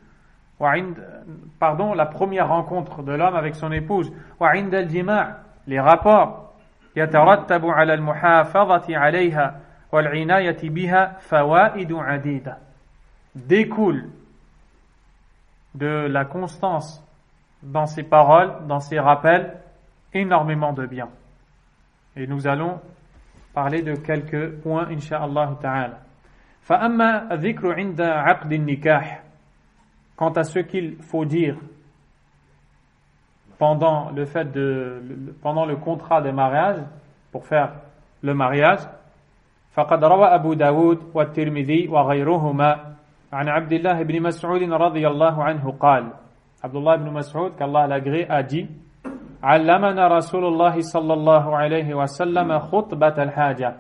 La première rencontre de l'homme avec son épouse. وعند الجماع, les rapports. يترتب على المحافظة عليها والعناية بها فوائد عديدة. Découle de la constance dans ces paroles, dans ces rappels, énormément de bien. Et nous allons parler de quelques points, incha'Allah ta'ala. فأما الذكر عند عقد النكاح, quant à ce qu'il faut dire pendant le contrat de mariage, pour faire le mariage, فقد روى أبو داود والترمذي وغيرهما عن عبد الله بن مسعود رضي الله عنه قال, Abdullah ibn Mas'ud, qu'Allah l'agrée, a dit: علمنا رسول الله صلى الله عليه وسلم خطبة الحاجة.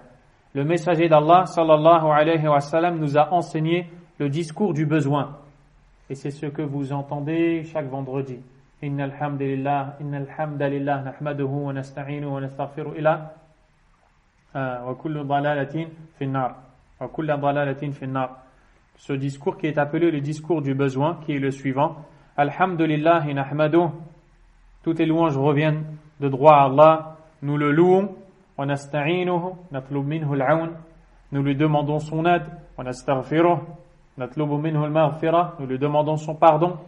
Le messager d'Allah sallallahu alayhi wa sallam nous a enseigné le discours du besoin. Et c'est ce que vous entendez chaque vendredi. Innal hamdalillah nahmaduhu wa nasta'inuhu wa nastaghfiruhu ila wa kullu dalalatin fin nar. ce discours qui est appelé le discours du besoin, qui est le suivant. Alhamdulillahi nahmaduh. Toutes les louanges reviennent de droit à Allah. Nous le louons. Wa nasta'inuhu. Natlub minhu al-awn. Nous lui demandons son aide. Wa nastaghfiruh. Natlubu minhu al-maghfirah. Nous lui demandons son pardon.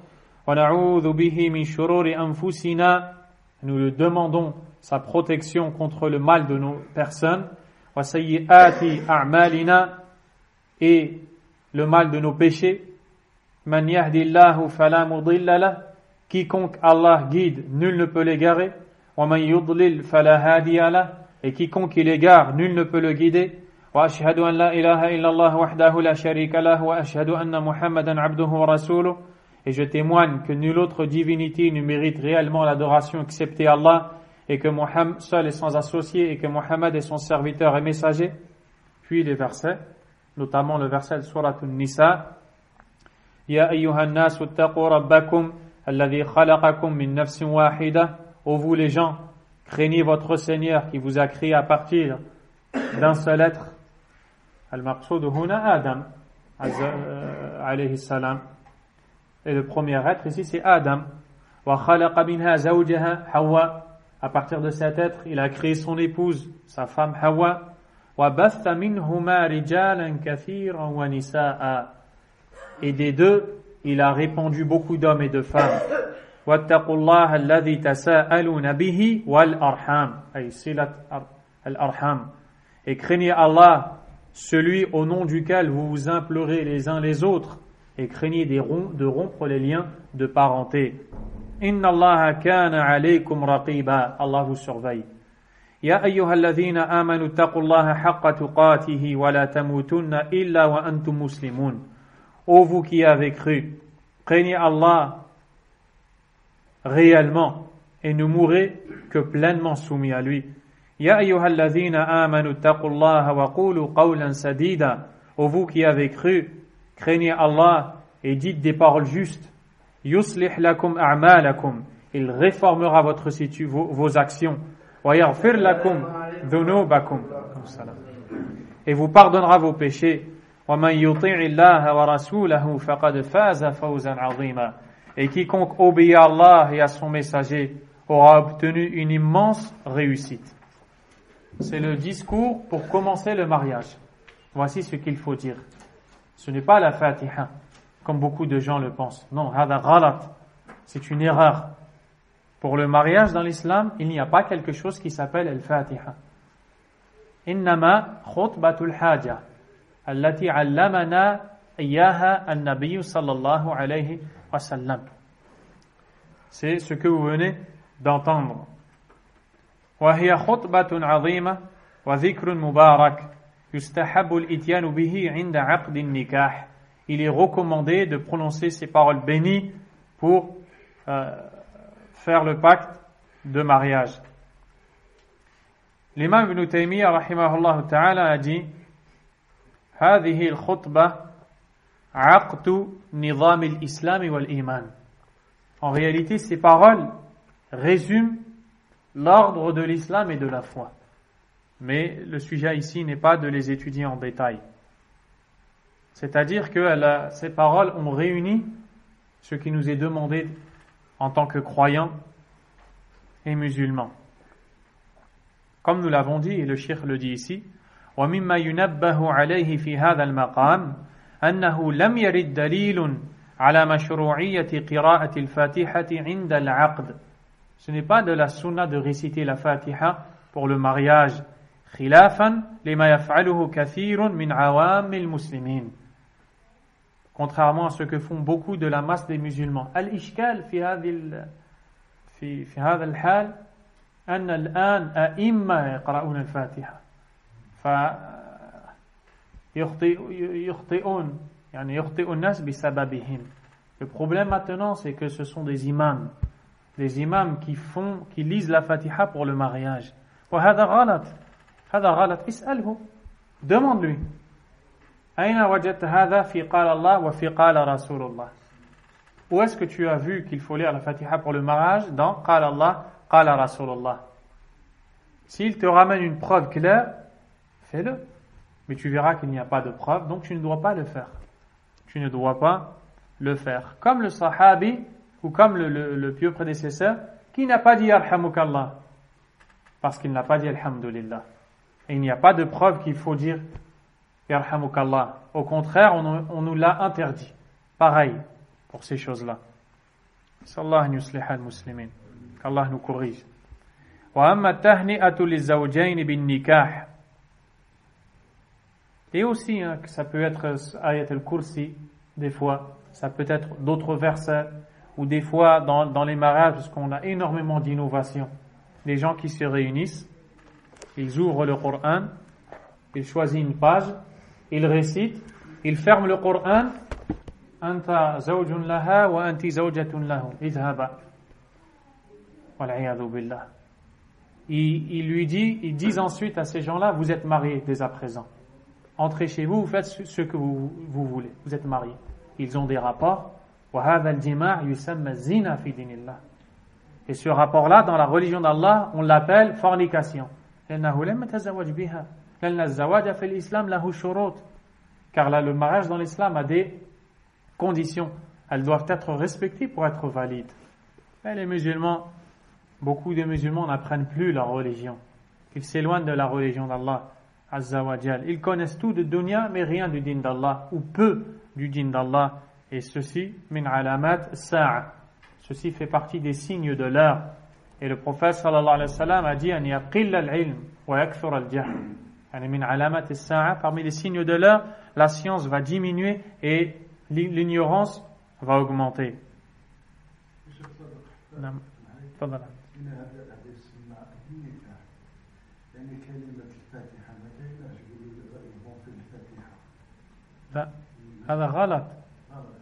Wa na'udhu bihi min shururi anfusina. Nous lui demandons sa protection contre le mal de nos personnes. Wa sayyi'ati a'malina. Et le mal de nos péchés. Man yahdillahu fala mudilla lah. Quiconque Allah guide, nul ne peut l'égarer. Wa man yudlil fala hadiya lah. Et quiconque il égare, nul ne peut le guider. Wa ashhadu an la ilaha illallah wahdahu la sharika lah wa ashhadu anna Muhammadan abduhu wa rasuluh. Et je témoigne que nulle autre divinité ne mérite réellement l'adoration excepté Allah, et que Muhammad seul est sans associé, et que Muhammad est son serviteur et messager. Puis les versets, notamment le verset de Surat An-Nisa. Ya ayyuhan nasu ittaqu rabbakum alladhi khalaqakum min nafsin wahida. Ô vous les gens, craignez votre Seigneur qui vous a créé à partir d'un seul être. Al-maqsoud huna Adam alayhi salam. Et le premier être ici c'est Adam. Wa khalaqa minha zawjaha Hawa. À partir de cet être, il a créé son épouse, sa femme Hawa. Wa batha minhuma rijalan kathiran wa nisaa. Et des deux, il a répandu beaucoup d'hommes et de femmes. Wattaqullaha alladhi tasaaluna bihi wal arham. Ay silat al arham. Et craignez Allah, celui au nom duquel vous vous implorez les uns les autres, et craignez de rompre les liens de parenté. Inna Allaha kana alaykum raqiba. Allah vous surveille. Ya ayyuhalladhina amanu taqullaha haqqa tuqatihi wa la tamutunna illa wa antum muslimun. Ô vous qui avez cru, craignez Allah réellement et ne mourrez que pleinement soumis à lui. Ya ayyuhalladhina amanu taqullaha wa qulu qawlan sadida. Ô vous qui avez cru, craignez Allah et dites des paroles justes. Yuslih lakum a'malakum. Il réformera vos actions. Wa yaghfir lakum dhunubakum. Et vous pardonnera vos péchés. Wa man yuti'i Allah wa rasulahu faqad faza fawzan 'azima. Et quiconque obéit à Allah et à son messager aura obtenu une immense réussite. C'est le discours pour commencer le mariage. Voici ce qu'il faut dire. Ce n'est pas la Fatiha, comme beaucoup de gens le pensent. Non, hada ghalat. C'est une erreur. Pour le mariage dans l'islam, il n'y a pas quelque chose qui s'appelle al-Fatiha. Innama khutbatul haja, allati allamana iyaha an-nabiy sallallahu alayhi wa sallam. C'est ce que vous venez d'entendre. Wa hiya khutbatun 'azima wa dhikrun mubarak. Yustahabbu al-ityanu bihi 'inda 'aqd an-nikah. Il est recommandé de prononcer ces paroles bénies pour faire le pacte de mariage. L'imam Ibn Taymiyyah rahimahullah ta'ala a dit هذه الخطبة عقد نظام الإسلام والإيمان. En réalité, ces paroles résument l'ordre de l'islam et de la foi. Mais le sujet ici n'est pas de les étudier en détail. C'est-à-dire que ces paroles ont réuni ce qui nous est demandé en tant que croyants et musulmans. Comme nous l'avons dit, et le cheikh le dit ici, وَمِمَّا يُنَبَّهُ عَلَيْهِ فِي هَذَا الْمَقَامِ أَنَّهُ لَمْ يَرِدْ دَلِيلٌ على مشروعية قراءة الفاتحة عند العقد. Ce n'est pas de la sunna de réciter la Fatiha pour le mariage. خلافا لما يفعله كثير من عوام المسلمين. Contrairement à ce que font beaucoup de la masse des musulmans. الإشكال في هذا الحال أن الآن أئمة يقرؤون الفاتحة فيخطئون يعني يخطئ الناس بسببهم. Le problème maintenant, c'est que ce sont des imams qui lisent la Fatiha pour le mariage. وهذا غلط. هذا غلط. اسأله. Demande-lui. أين وجدت هذا في قال الله وفي قال رسول الله. Où est-ce que tu as vu qu'il faut lire la Fatiha pour le mariage? Dans قال الله قال رسول الله. S'il te ramène une preuve claire, fais-le. Mais tu verras qu'il n'y a pas de preuve, donc tu ne dois pas le faire. tu ne dois pas le faire. Comme le sahabi ou comme le pieux prédécesseur qui n'a pas dit yarhamukallah parce qu'il n'a pas dit alhamdulillah. Et il n'y a pas de preuve qu'il faut dire yarhamukallah. Au contraire, on nous l'a interdit. Pareil pour ces choses-là. Sallallahu yuslih al-muslimin. Qu'Allah nous corrige. Wa amma tahni'atu lizawjayn bin nikah. Et aussi, que ça peut être ayat al-kursi, des fois, ça peut être d'autres versets, ou des fois dans les mariages, parce qu'on a énormément d'innovations. Les gens qui se réunissent, ils ouvrent le Coran, ils choisissent une page, ils récitent, ils ferment le Coran, Anta zawjun laha wa anti zawjatun lahu, idhaba. Wal'iyadu billah. Ils disent ensuite à ces gens-là, vous êtes mariés dès à présent. Entrez chez vous, vous faites ce que vous voulez. Vous êtes mariés. Ils ont des rapports. Et ce rapport-là, dans la religion d'Allah, on l'appelle fornication. Car là, le mariage dans l'islam a des conditions. Elles doivent être respectées pour être valides. Et les musulmans, beaucoup de musulmans n'apprennent plus leur religion. Ils s'éloignent de la religion d'Allah. Azza wa Jal. Ils connaissent tout de dunya, mais rien du din d'Allah, ou peu du din d'Allah. Et ceci, min alamat sa'a. Ceci fait partie des signes de l'heure. Et le prophète sallallahu alayhi wa sallam a dit, an yaqilla al-ilm wa yakthur al-jahl. Min alamat sa'a, parmi les signes de l'heure, la science va diminuer et l'ignorance va augmenter. هذا غلط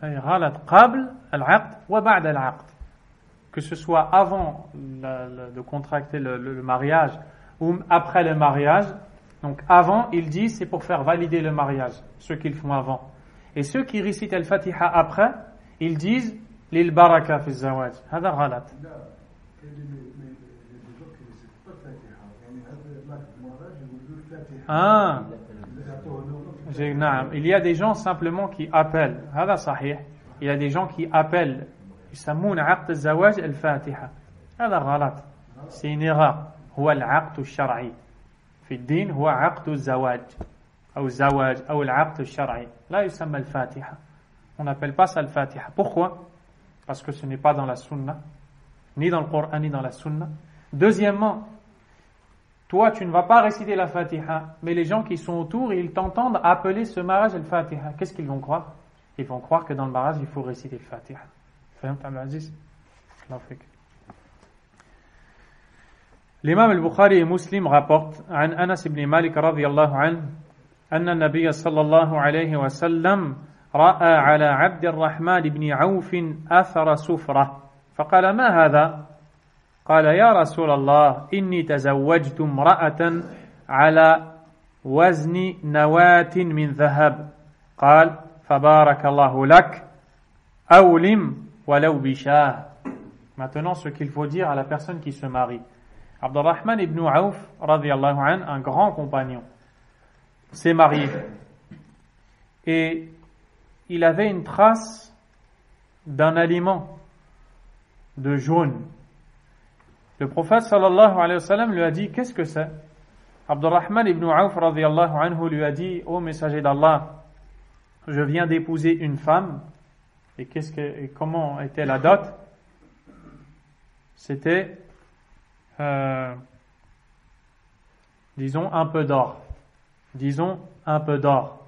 غلط قبل العقد وبعد العقد, que ce soit avant de contracter le mariage ou après le mariage. Donc avant, il dit c'est pour faire valider le mariage, ceux qu'ils font avant. Et ceux qui récitent al-Fatiha après, ils disent lil baraka fi zawaj. هذا غلط. Ah, il y a des gens simplement qui appellent. هذا صحيح. Il y a des gens qui appellent. يسمون عقد الزواج الفاتحة. هذا غلط. C'est une erreur. هو العقد الشرعي. في الدين هو عقد الزواج أو الزواج أو العقد الشرعي. لا يسمى الفاتحة. On n'appelle pas ça الفاتحة. Pourquoi? Parce que ce n'est pas dans la sunna, ni dans le Coran, ni dans la sunna. Deuxièmement, toi, tu ne vas pas réciter la Fatiha, mais les gens qui sont autour, ils t'entendent appeler ce mariage le Fatiha. Qu'est-ce qu'ils vont croire? Ils vont croire que dans le mariage, il faut réciter le Fatiha. L'imam al-Bukhari et Muslim rapporte عن أنس بن مالك رضي الله عنه أن النبي صلى الله عليه وسلم رأى على عبد الرحمن بن عوف أثر سفرة فقال ما هذا؟ قال يا رسول الله إني تزوجت امرأة على وزن نواة من ذهب قال فبارك الله لك أولم ولو بشاه. Maintenant, ce qu'il faut dire à la personne qui se marie. Abdurrahman ibn Auf, radiyallahu anhu, un grand compagnon, s'est marié. Et il avait une trace d'un aliment de jaune. Le prophète sallallahu alayhi wa sallam lui a dit, qu'est-ce que c'est? Abdurrahman ibn Auf radiyallahu anhu lui a dit, ô messager d'Allah, je viens d'épouser une femme. Et comment était la dot? C'était, disons, un peu d'or. Disons, un peu d'or.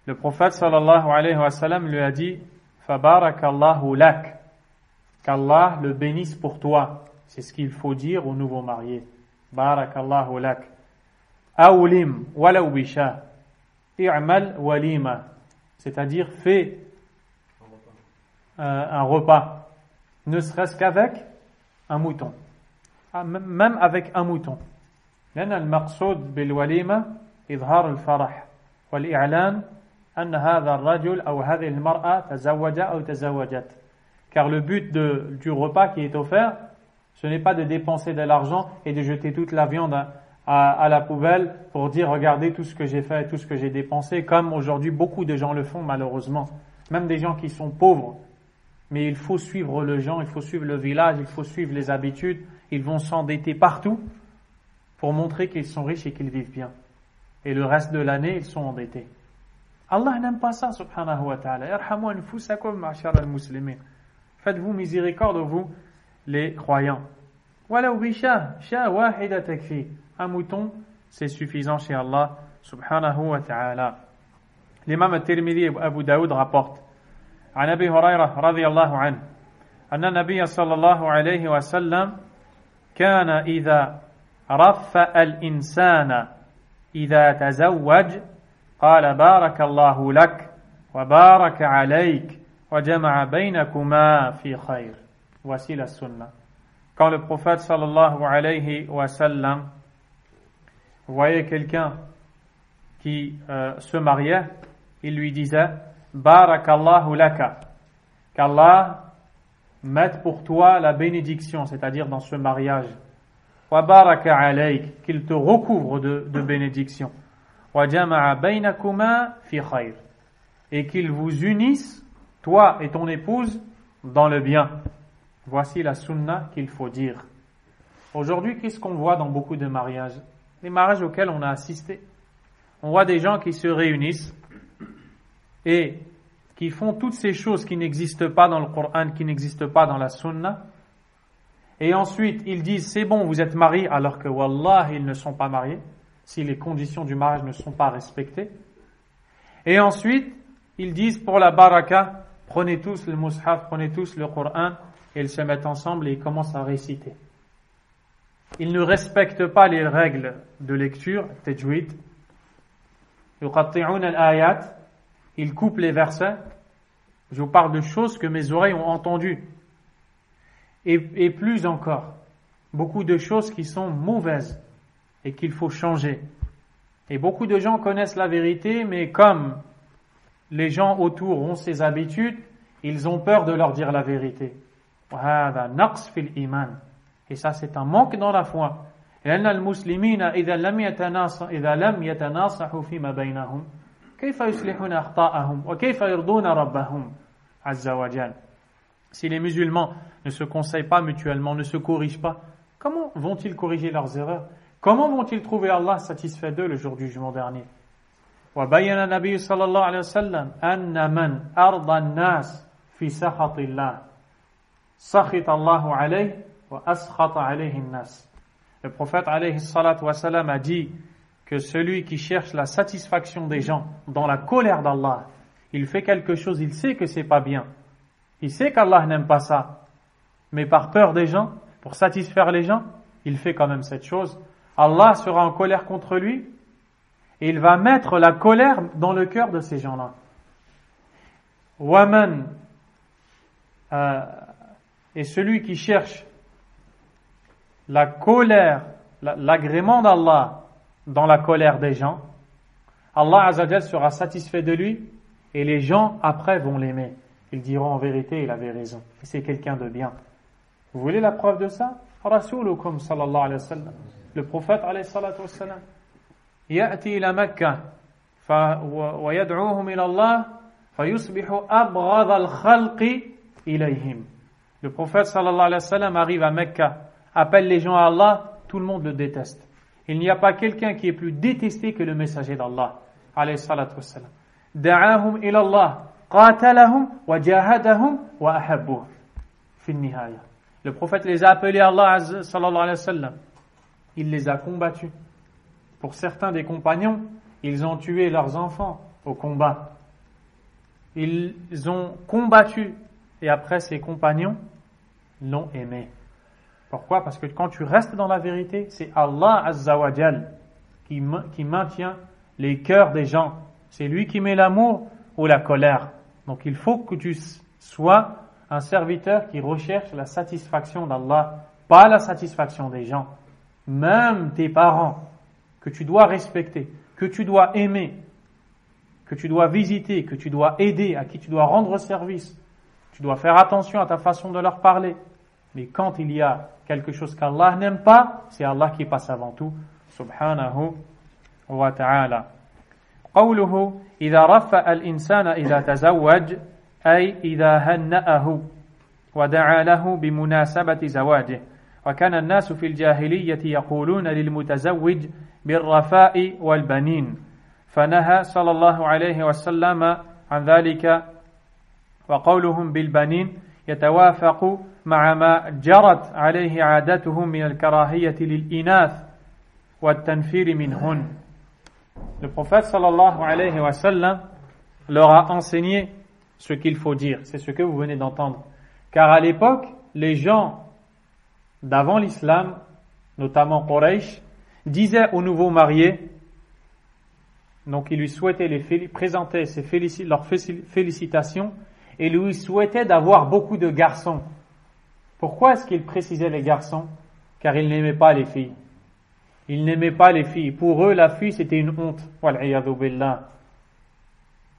Le prophète sallallahu alayhi wa sallam lui a dit, Fabarakallahu lak. Qu'Allah le bénisse pour toi. C'est ce qu'il faut dire aux nouveaux mariés. Barakallahu lak. Awlim walaw bisha. I'mal walima. C'est-à-dire, fais un repas. Ne serait-ce qu'avec un mouton. Même avec un mouton. لأن المقصود بالوليمة إظهار الفرح والإعلان أن هذا الرجل أو هذه المرأة تزوج أو تزوجت. Car le but du repas qui est offert, ce n'est pas de dépenser de l'argent et de jeter toute la viande à la poubelle pour dire regardez tout ce que j'ai fait, tout ce que j'ai dépensé, comme aujourd'hui beaucoup de gens le font malheureusement. Même des gens qui sont pauvres, mais il faut suivre le gens, il faut suivre le village, il faut suivre les habitudes, ils vont s'endetter partout pour montrer qu'ils sont riches et qu'ils vivent bien. Et le reste de l'année, ils sont endettés. Allah n'aime pas ça, subhanahu wa ta'ala. Yarhamu anfusakum, ma'ashar al-muslimin. Faites-vous miséricorde, vous, les croyants. Walaw bi shah wahida takfi. Un mouton, c'est suffisant chez Allah, subhanahu wa ta'ala. L'imam al-Tirmidhi et Abu Daoud rapportent عن أبي هريرة رضي الله عنه أن النبي صلى الله عليه وسلم كان إذا رفأ الإنسان إذا تزوج قال بارك الله لك وبارك عليك وجمع بينكما في خير. Voici la sunna. Quand le prophète sallallahu alayhi wa sallam voyait quelqu'un qui se mariait, il lui disait Barakallahu laka, qu'Allah mette pour toi la bénédiction, c'est-à-dire dans ce mariage. Wa baraka alayk, qu'il te recouvre de bénédiction. Wa jama'a baynakuma fi khayr, et qu'il vous unisse, toi et ton épouse, dans le bien. Voici la sunna qu'il faut dire. Aujourd'hui, qu'est-ce qu'on voit dans beaucoup de mariages? Les mariages auxquels on a assisté. On voit des gens qui se réunissent et qui font toutes ces choses qui n'existent pas dans le Coran, qui n'existent pas dans la Sunna. Et ensuite, ils disent, c'est bon, vous êtes mariés, alors que, wallah, ils ne sont pas mariés, si les conditions du mariage ne sont pas respectées. Et ensuite, ils disent, pour la baraka, prenez tous le mushaf, prenez tous le Coran, et ils se mettent ensemble et ils commencent à réciter. Ils ne respectent pas les règles de lecture, tajwid. Yuqatti'un al-ayat. Ils coupent les versets. Je vous parle de choses que mes oreilles ont entendues. Et plus encore, beaucoup de choses qui sont mauvaises et qu'il faut changer. Et beaucoup de gens connaissent la vérité, mais comme les gens autour ont ces habitudes, ils ont peur de leur dire la vérité. Et ça, c'est un manque dans la foi. لأن المسلمين إذا لم يتناصحوا فيما بينهم كيف يصلحون أخطاءهم وكيف يرضون ربهم عز وجل. Si les musulmans ne se conseillent pas mutuellement, ne se corrigent pas, comment vont-ils corriger leurs erreurs? Comment vont-ils trouver Allah satisfait d'eux le jour du jugement dernier? وبين النبي صلى الله عليه وسلم أن من أرضى الناس في سخط الله سخط الله عليه وأسخط عليه الناس. Le prophète alayhi salatu wa salam a dit que celui qui cherche la satisfaction des gens dans la colère d'Allah, il fait quelque chose, il sait que c'est pas bien. Il sait qu'Allah n'aime pas ça. Mais par peur des gens, pour satisfaire les gens, il fait quand même cette chose. Allah sera en colère contre lui et il va mettre la colère dans le cœur de ces gens-là. Waman, et celui qui cherche la colère, l'agrément d'Allah dans la colère des gens, Allah Azzawajal sera satisfait de lui et les gens après vont l'aimer. Ils diront en vérité, il avait raison. C'est quelqu'un de bien. Vous voulez la preuve de ça? Rasulukum sallallahu alayhi wa sallam. Le prophète alayhi salatu wa sallam. Ya'ti ila Makkah wa yad'uhum ila Allah fayusbihu abghadha al-khalqi ilayhim. Le prophète sallallahu alayhi wa sallam arrive à Mecca, appelle les gens à Allah, tout le monde le déteste. Il n'y a pas quelqu'un qui est plus détesté que le messager d'Allah alayhi salatu wa sallam. Da'ahum ila Allah qatalahum wa jahadahum wa ahabbuh fi an-nihaya. Le prophète les a appelés à Allah sallallahu alayhi wa sallam. Il les a combattus. Pour certains des compagnons, ils ont tué leurs enfants au combat. Ils ont combattu et après ces compagnons l'ont aimé. Pourquoi? Parce que quand tu restes dans la vérité, c'est Allah Azza wa Jal qui maintient les cœurs des gens. C'est lui qui met l'amour ou la colère. Donc il faut que tu sois un serviteur qui recherche la satisfaction d'Allah, pas la satisfaction des gens. Même tes parents, que tu dois respecter, que tu dois aimer, que tu dois visiter, que tu dois aider, à qui tu dois rendre service. Tu dois faire attention à ta façon de leur parler. Mais quand il y a quelque chose qu'Allah n'aime pas, c'est Allah qui passe avant tout, subhanahu wa ta'ala. قوله إذا رفأ الإنسان إذا تزوج أي إذا هنأه ودعا له بمناسبة زواجه وكان الناس في الجاهلية يقولون للمتزوج بالرفاء والبنين فنهى صلى الله عليه وسلم عن ذلك وقولهم بالبنين يتوافق مع ما جرت عليه عادتهم من الكراهية للإناث والتنفير منهن. Le prophète sallallahu alayhi wa sallam leur a enseigné ce qu'il faut dire. C'est ce que vous venez d'entendre. Car à l'époque, les gens d'avant l'islam, notamment Quraysh, disaient aux nouveaux mariés, donc ils lui souhaitaient présenter leurs félicitations et lui souhaitaient d'avoir beaucoup de garçons. Pourquoi est-ce qu'ils précisaient les garçons? Car ils n'aimaient pas les filles. Ils n'aimaient pas les filles. Pour eux, la fille, c'était une honte. Wal'iyadhu billah.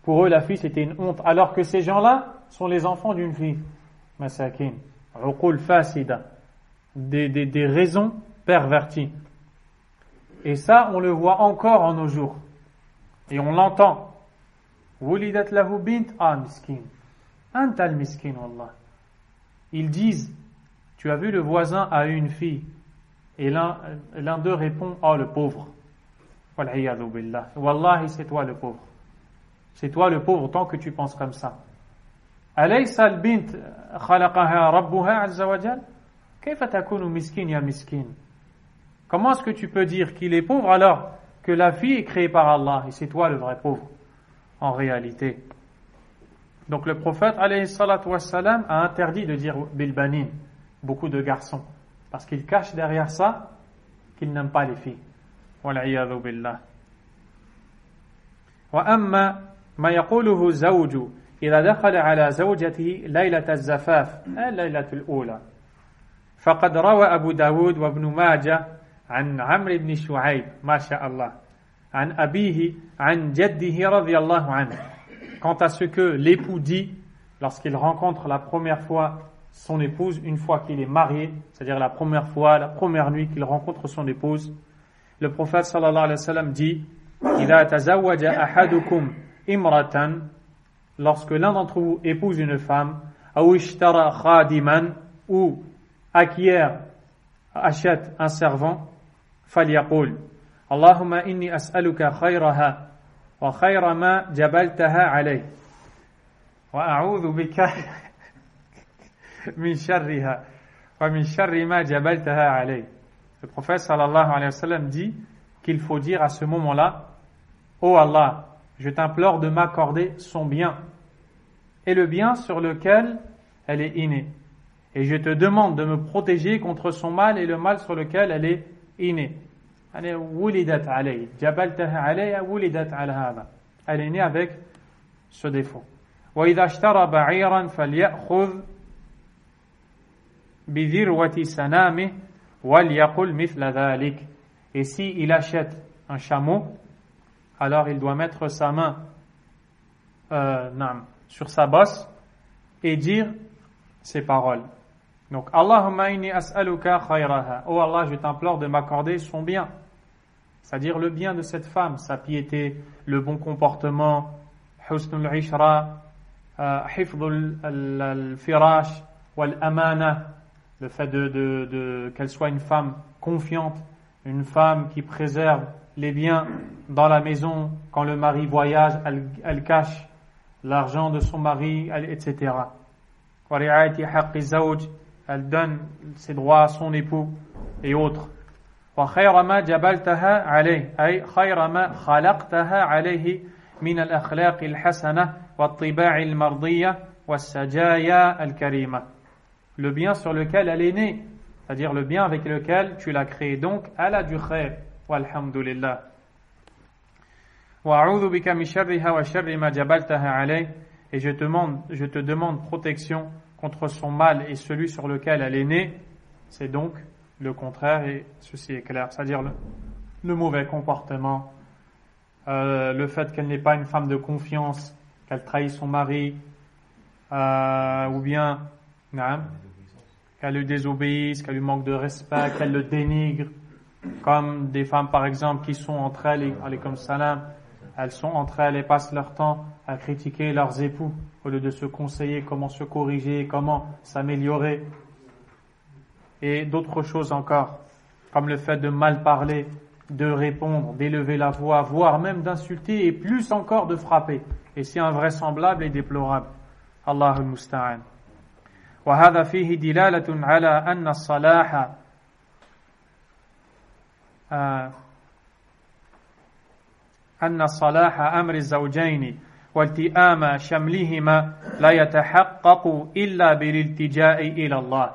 Pour eux, la fille, c'était une honte. Alors que ces gens-là sont les enfants d'une fille. Masakin. Uqul fasida. Des raisons perverties. Et ça, on le voit encore en nos jours. Et on l'entend. Wulidat lahu bint, miskin. Anta al-miskin, wallah. Ils disent, tu as vu le voisin a eu une fille. Et l'un d'eux répond, le pauvre. Wal'iyadhu billah. Wallahi, c'est toi le pauvre. C'est toi le pauvre tant que tu penses comme ça. Alaysa al-bint khalaqaha rabbuha azza wa jal? Kayfa takunu miskin ya miskin? Comment est-ce que tu peux dire qu'il est pauvre alors que la fille est créée par Allah et c'est toi le vrai pauvre en réalité? Donc le prophète alayhi salatu wassalam a interdit de dire bilbanin, beaucoup de garçons. Parce qu'il cache derrière ça qu'il n'aime pas les filles. Wal'iyadhu billah. وأما ما يقوله الزوج إذا دخل على زوجته ليلة الزفاف الليلة الأولى فقد روى أبو داود وابن ماجه عن عمرو بن شعيب ما شاء الله عن أبيه عن جده رضي الله عنه. Quant à ce que l'époux dit lorsqu'il rencontre la première fois son épouse, une fois qu'il est marié, c'est-à-dire la première fois, la première nuit qu'il rencontre son épouse, le prophète sallallahu alayhi wa sallam dit إِذَا تَزَوَّجَ أَحَدُكُمْ إِمْرَةً lorsque l'un d'entre vous épouse une femme, أَوْ اشْتَرَى خَادِمًا ou achète un servant, فَلْيَقُولْ اللهم إني أسألك خيرها وخير ما جبلتها عليه وأعوذ بك min sharriha wa min sharri ma jabaltaha alayh. Le prophète sallallahu alayhi wa sallam dit qu'il faut dire à ce moment-là, ô Allah, je t'implore de m'accorder son bien et le bien sur lequel elle est innée, et je te demande de me protéger contre son mal et le mal sur lequel elle est innée. Elle est wulidat alayh, jabaltaha alayh, wulidat ala hada. Elle est née avec ce défaut. Wa idha ishtara ba'iran falyakhudh بذروة سنامه وليقل مثل ذلك. Et si il achète un chameau, alors il doit mettre sa main sur sa bosse et dire ces paroles. Donc Allahumma inni as'aluka khayraha. Oh Allah, je t'implore de m'accorder son bien, c'est-à-dire le bien de cette femme, sa piété, le bon comportement, husnul ishra, hifdul al-firash wal amana, le fait qu'elle soit une femme confiante, une femme qui préserve les biens dans la maison. Quand le mari voyage, elle cache l'argent de son mari, etc. Elle donne ses droits à son époux et autres. وخير ما جبلتها عليه أي خير ما خلقتها عليه من الأخلاق الحسنة والطباع المرضية والسجايا الكريمة. Le bien sur lequel elle est née, c'est-à-dire le bien avec lequel tu l'as créée. Donc, elle a du khayr. Walhamdulillah. وأعوذ بك من شرها وشر ما جبلتها عليه. Et je te demande protection contre son mal et celui sur lequel elle est née. C'est donc le contraire, et ceci est clair, c'est-à-dire le mauvais comportement, le fait qu'elle n'est pas une femme de confiance, qu'elle trahit son mari, ou bien qu'elle lui désobéisse, qu'elle lui manque de respect, qu'elle le dénigre, comme des femmes par exemple qui sont entre elles, alaykoum salam, elles sont entre elles et passent leur temps à critiquer leurs époux au lieu de se conseiller comment se corriger, comment s'améliorer, et d'autres choses encore, comme le fait de mal parler, de répondre, d'élever la voix, voire même d'insulter et plus encore de frapper. Et c'est invraisemblable et déplorable. Allahul Musta'an. وهذا فيه دلالة على أن الصلاح أن صلاح أمر الزوجين والتئام شملهما لا يتحقق إلا بالالتجاء إلى الله.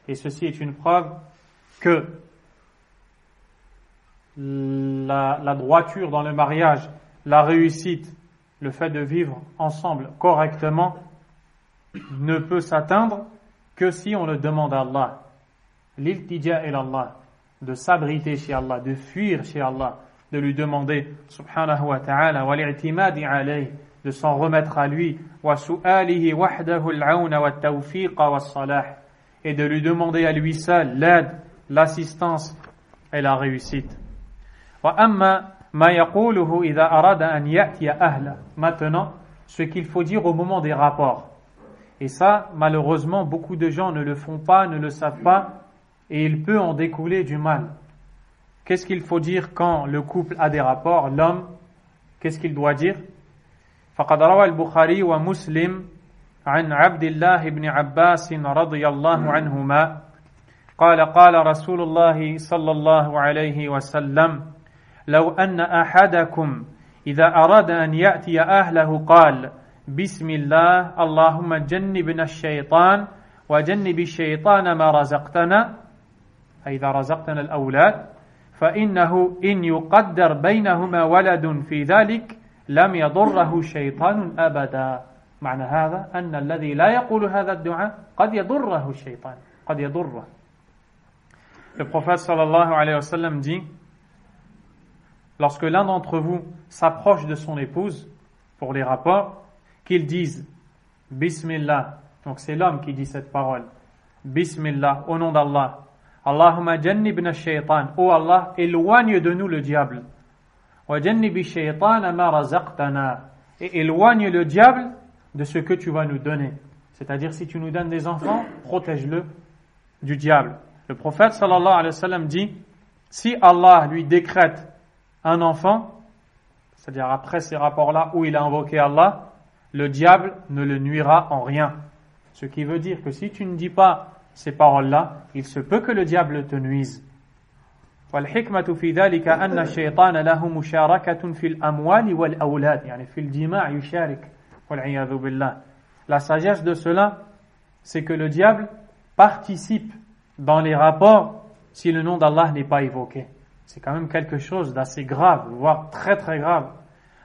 Et ceci est une preuve que la droiture dans le mariage, la réussite, le fait de vivre ensemble correctement ne peut s'atteindre que si on le demande à Allah. L'iltija ila Allah, de s'abriter chez Allah, de fuir chez Allah, de lui demander subhanahu wa ta'ala wa li'timadi alayhi, de s'en remettre à lui, wa su'alihi wahdahu al-'auna wa at-tawfiqa wa as-salah, et de lui demander à lui seul l'aide, l'assistance et la réussite. Wa amma ma yaquluhu idha arada an ya'tiya ahla. Maintenant, ce qu'il faut dire au moment des rapports. Et ça, malheureusement, beaucoup de gens ne le font pas, ne le savent pas, et il peut en découler du mal. Qu'est-ce qu'il faut dire quand le couple a des rapports? L'homme, qu'est-ce qu'il doit dire? فقد روى البخاري ومسلم عن عبد الله بن عباس رضي الله عنهما قال قال رسول الله صلى الله عليه وسلم لو أن أحدكم إذا أراد أن يأتي أهله قال بسم الله اللهم جنبنا الشيطان وجنب الشيطان ما رزقتنا فإذا رزقتنا الأولاد فإنه إن يقدر بينهما ولد في ذلك لم يضره شيطان أبدا. معنى هذا أن الذي لا يقول هذا الدعاء قد يضره الشيطان قد يضره. Le prophète sallallahu alayhi wa sallam dit, lorsque l'un d'entre vous s'approche de son épouse pour les rapports, qu'il dise Bismillah. Donc c'est l'homme qui dit cette parole. Bismillah, au nom d'Allah. Allahumma jannibna shaytan. Oh Allah, éloigne de nous le diable. Wa jannibi shaytan ma razaqtana. Et éloigne le diable de ce que tu vas nous donner. C'est-à-dire, si tu nous donnes des enfants, protège-le du diable. Le prophète sallallahu alayhi wa sallam dit, si Allah lui décrète un enfant, c'est-à-dire après ces rapports-là où il a invoqué Allah, le diable ne le nuira en rien. Ce qui veut dire que si tu ne dis pas ces paroles-là, il se peut que le diable te nuise. والحكمة في ذلك أن الشيطان له مشاركة في الأموال والأولاد يعني في الجماع يشارك والعياذ بالله. La sagesse de cela, c'est que le diable participe dans les rapports si le nom d'Allah n'est pas évoqué. C'est quand même quelque chose d'assez grave, voire très très grave.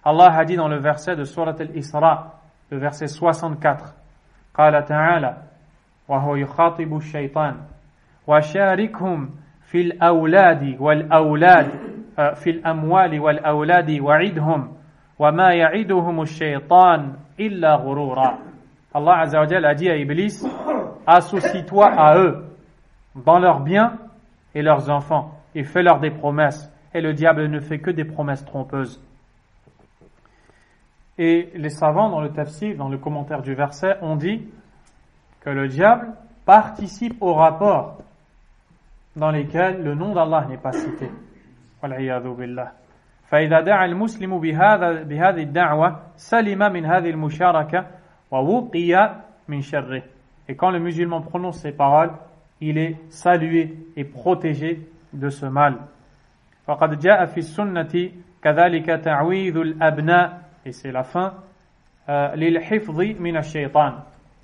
Allah a dit dans le verset de Surat al-Isra, le verset 64, قال تعالى وهو يخاطب الشيطان وشاركهم في الأولاد والأولاد في الأموال والأولاد وعدهم وما يعدهم الشيطان إلا غرورا. Allah Azza wa Jalla a dit à Iblis, associe-toi à eux dans leurs biens et leurs enfants et fais-leur des promesses. Et le diable ne fait que des promesses trompeuses. Et les savants dans le tafsir, dans le commentaire du verset, ont dit que le diable participe au rapport dans lesquels le nom d'Allah n'est pas cité. Wal-'iyadhu billah. فإذا دعا المسلم بهذه الدعوة سلم من هذه المشاركة ووقي من شره. Et quand le musulman prononce ces paroles, il est salué et protégé de ce mal. فقد جاء في السنة كذلك تعويذ الأبناء. Et c'est la fin. للحفظ من الشيطان.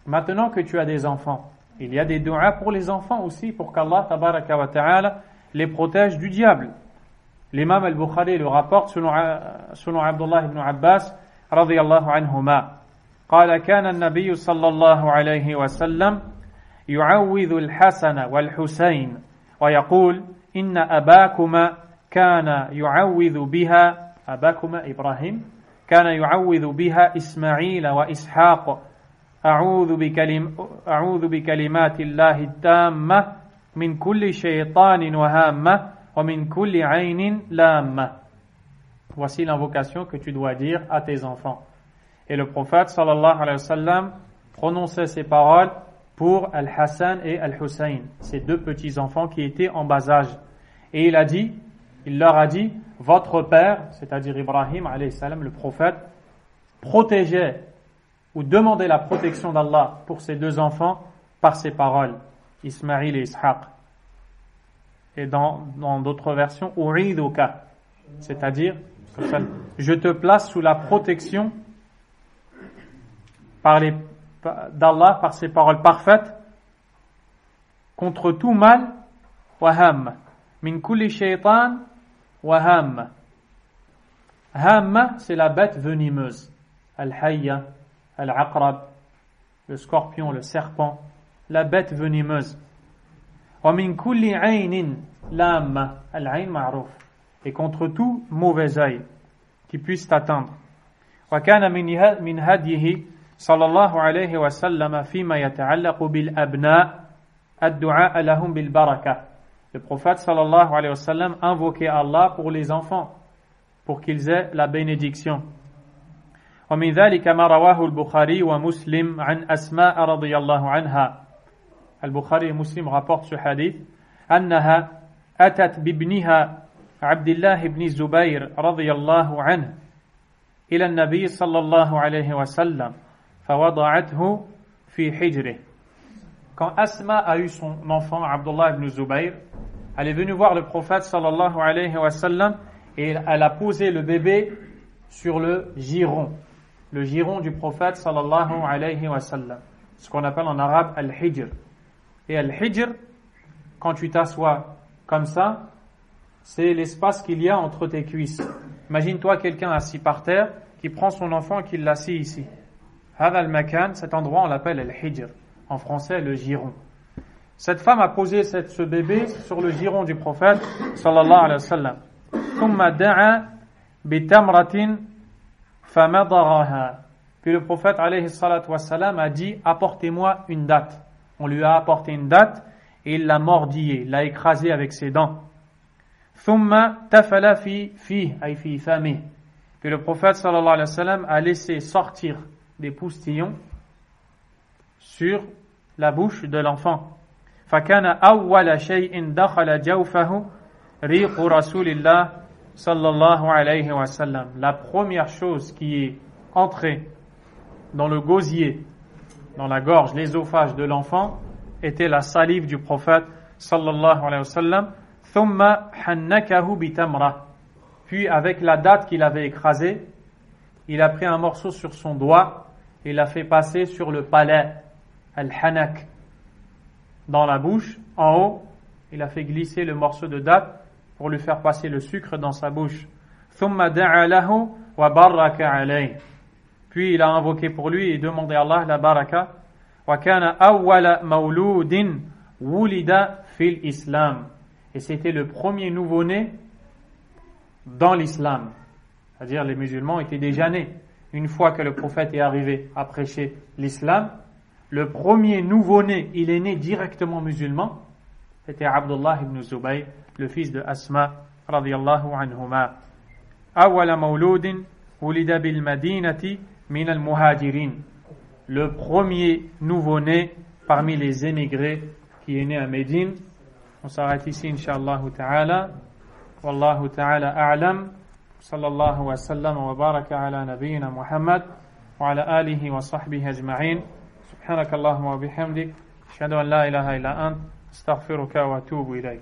Maintenant que tu as des enfants, il y a des du'as pour les enfants aussi, pour qu'Allah tabaraka wa ta'ala les protège du diable. L'imam al-Bukhari le rapporte selon Abdullah ibn Abbas radiyallahu anhuma. قال كان النبي صلى الله عليه وسلم يعوذ الحسن والحسين ويقول إن أباكما كان يعوذ بها أباكما إبراهيم كان يعوذ بها إسماعيل وإسحاق أعوذ بكلمات الله التامة من كل شيطان وهامة وَمِن كُلِّ عَيْنٍ لَامَّةٍ. Voici l'invocation que tu dois dire à tes enfants. Et le prophète sallallahu alayhi wa sallam prononçait ces paroles pour Al-Hassan et Al-Hussein, ces deux petits enfants qui étaient en bas âge. Et il leur a dit, votre père, c'est-à-dire Ibrahim alayhi salam, le prophète, protégeait ou demandait la protection d'Allah pour ces deux enfants par ces paroles, Ismaïl et Ishaq. Et dans d'autres versions, Uriduka, c'est-à-dire, je te place sous la protection d'Allah par ses paroles parfaites contre tout mal, waham, min kulli shaytan, waham. Hamma, c'est la bête venimeuse, al-hayya, al-aqrab, le scorpion, le serpent, la bête venimeuse. Wa min kulli aynin lamma, al-ayn ma'ruf, et contre tout mauvais œil qui puisse t'atteindre. Wa kana min hadihi sallallahu alayhi wa sallam fima yata'allaqu bil abna ad-du'a lahum bil baraka. Le prophète sallallahu alayhi wa sallam invoquait Allah pour les enfants, pour qu'ils aient la bénédiction. ومن ذلك ما رواه البخاري ومسلم عن أسماء رضي الله عنها. البخاري ومسلم rapportent ce hadith أنها أتت بابنها عبد الله بن الزبير رضي الله عنه إلى النبي صلى الله عليه وسلم فوضعته في حجره. Quand Asma a eu son enfant Abdullah ibn Zubayr, elle est venue voir le prophète sallallahu alayhi wa sallam et elle a posé le bébé sur le giron du prophète sallallahu alayhi wa sallam, ce qu'on appelle en arabe al-hijr. Et al-hijr, quand tu t'assois comme ça, c'est l'espace qu'il y a entre tes cuisses. Imagine-toi quelqu'un assis par terre qui prend son enfant et qui l'assit ici. Hadha al-makan, cet endroit on l'appelle al-hijr, en français le giron. Cette femme a posé ce bébé sur le giron du prophète sallallahu alayhi wa sallam. ثم دعا بتمرة فمضغها. Puis le prophète alayhi salatu wassalam a dit, apportez-moi une date. On lui a apporté une date et il l'a mordillé, l'a écrasé avec ses dents. ثم تفل فيه أي في فمه. Puis le prophète sallallahu alayhi wa sallam a laissé sortir des poustillons sur la bouche de l'enfant. فكان أول شيء دخل جوفه ريق رسول الله sallallahu alayhi wa sallam. La première chose qui est entrée dans le gosier, dans la gorge, l'ésophage de l'enfant, était la salive du prophète sallallahu alayhi wa sallam. Thumma hannakahu bitamra. Puis avec la date qu'il avait écrasée, il a pris un morceau sur son doigt et l'a fait passer sur le palais, al-hanak, dans la bouche, en haut. Il a fait glisser le morceau de date pour lui faire passer le sucre dans sa bouche. ثم دعا له وبارك عليه. Puis il a invoqué pour lui et demandé à Allah la baraka. وكان أول مولود ولد في الإسلام. Et c'était le premier nouveau-né dans l'islam. C'est-à-dire les musulmans étaient déjà nés. Une fois que le prophète est arrivé à prêcher l'islam, le premier nouveau-né, il est né directement musulman. C'était Abdullah ibn Zubayr, le fils de Asma radiyallahu anhuma. Awwala mawludin wulida bil madinati min al muhajirin. Le premier nouveau-né parmi les émigrés qui est né à Médine. On s'arrête ici inshallah ta'ala. Wallahu ta'ala a'lam. Sallallahu wa sallam wa baraka ala nabiyyina Muhammad wa ala alihi wa sahbihi ajma'in. Subhanakallahumma wa bihamdik. Ashhadu an la ilaha illa ant. Astaghfiruka wa atubu ilayk.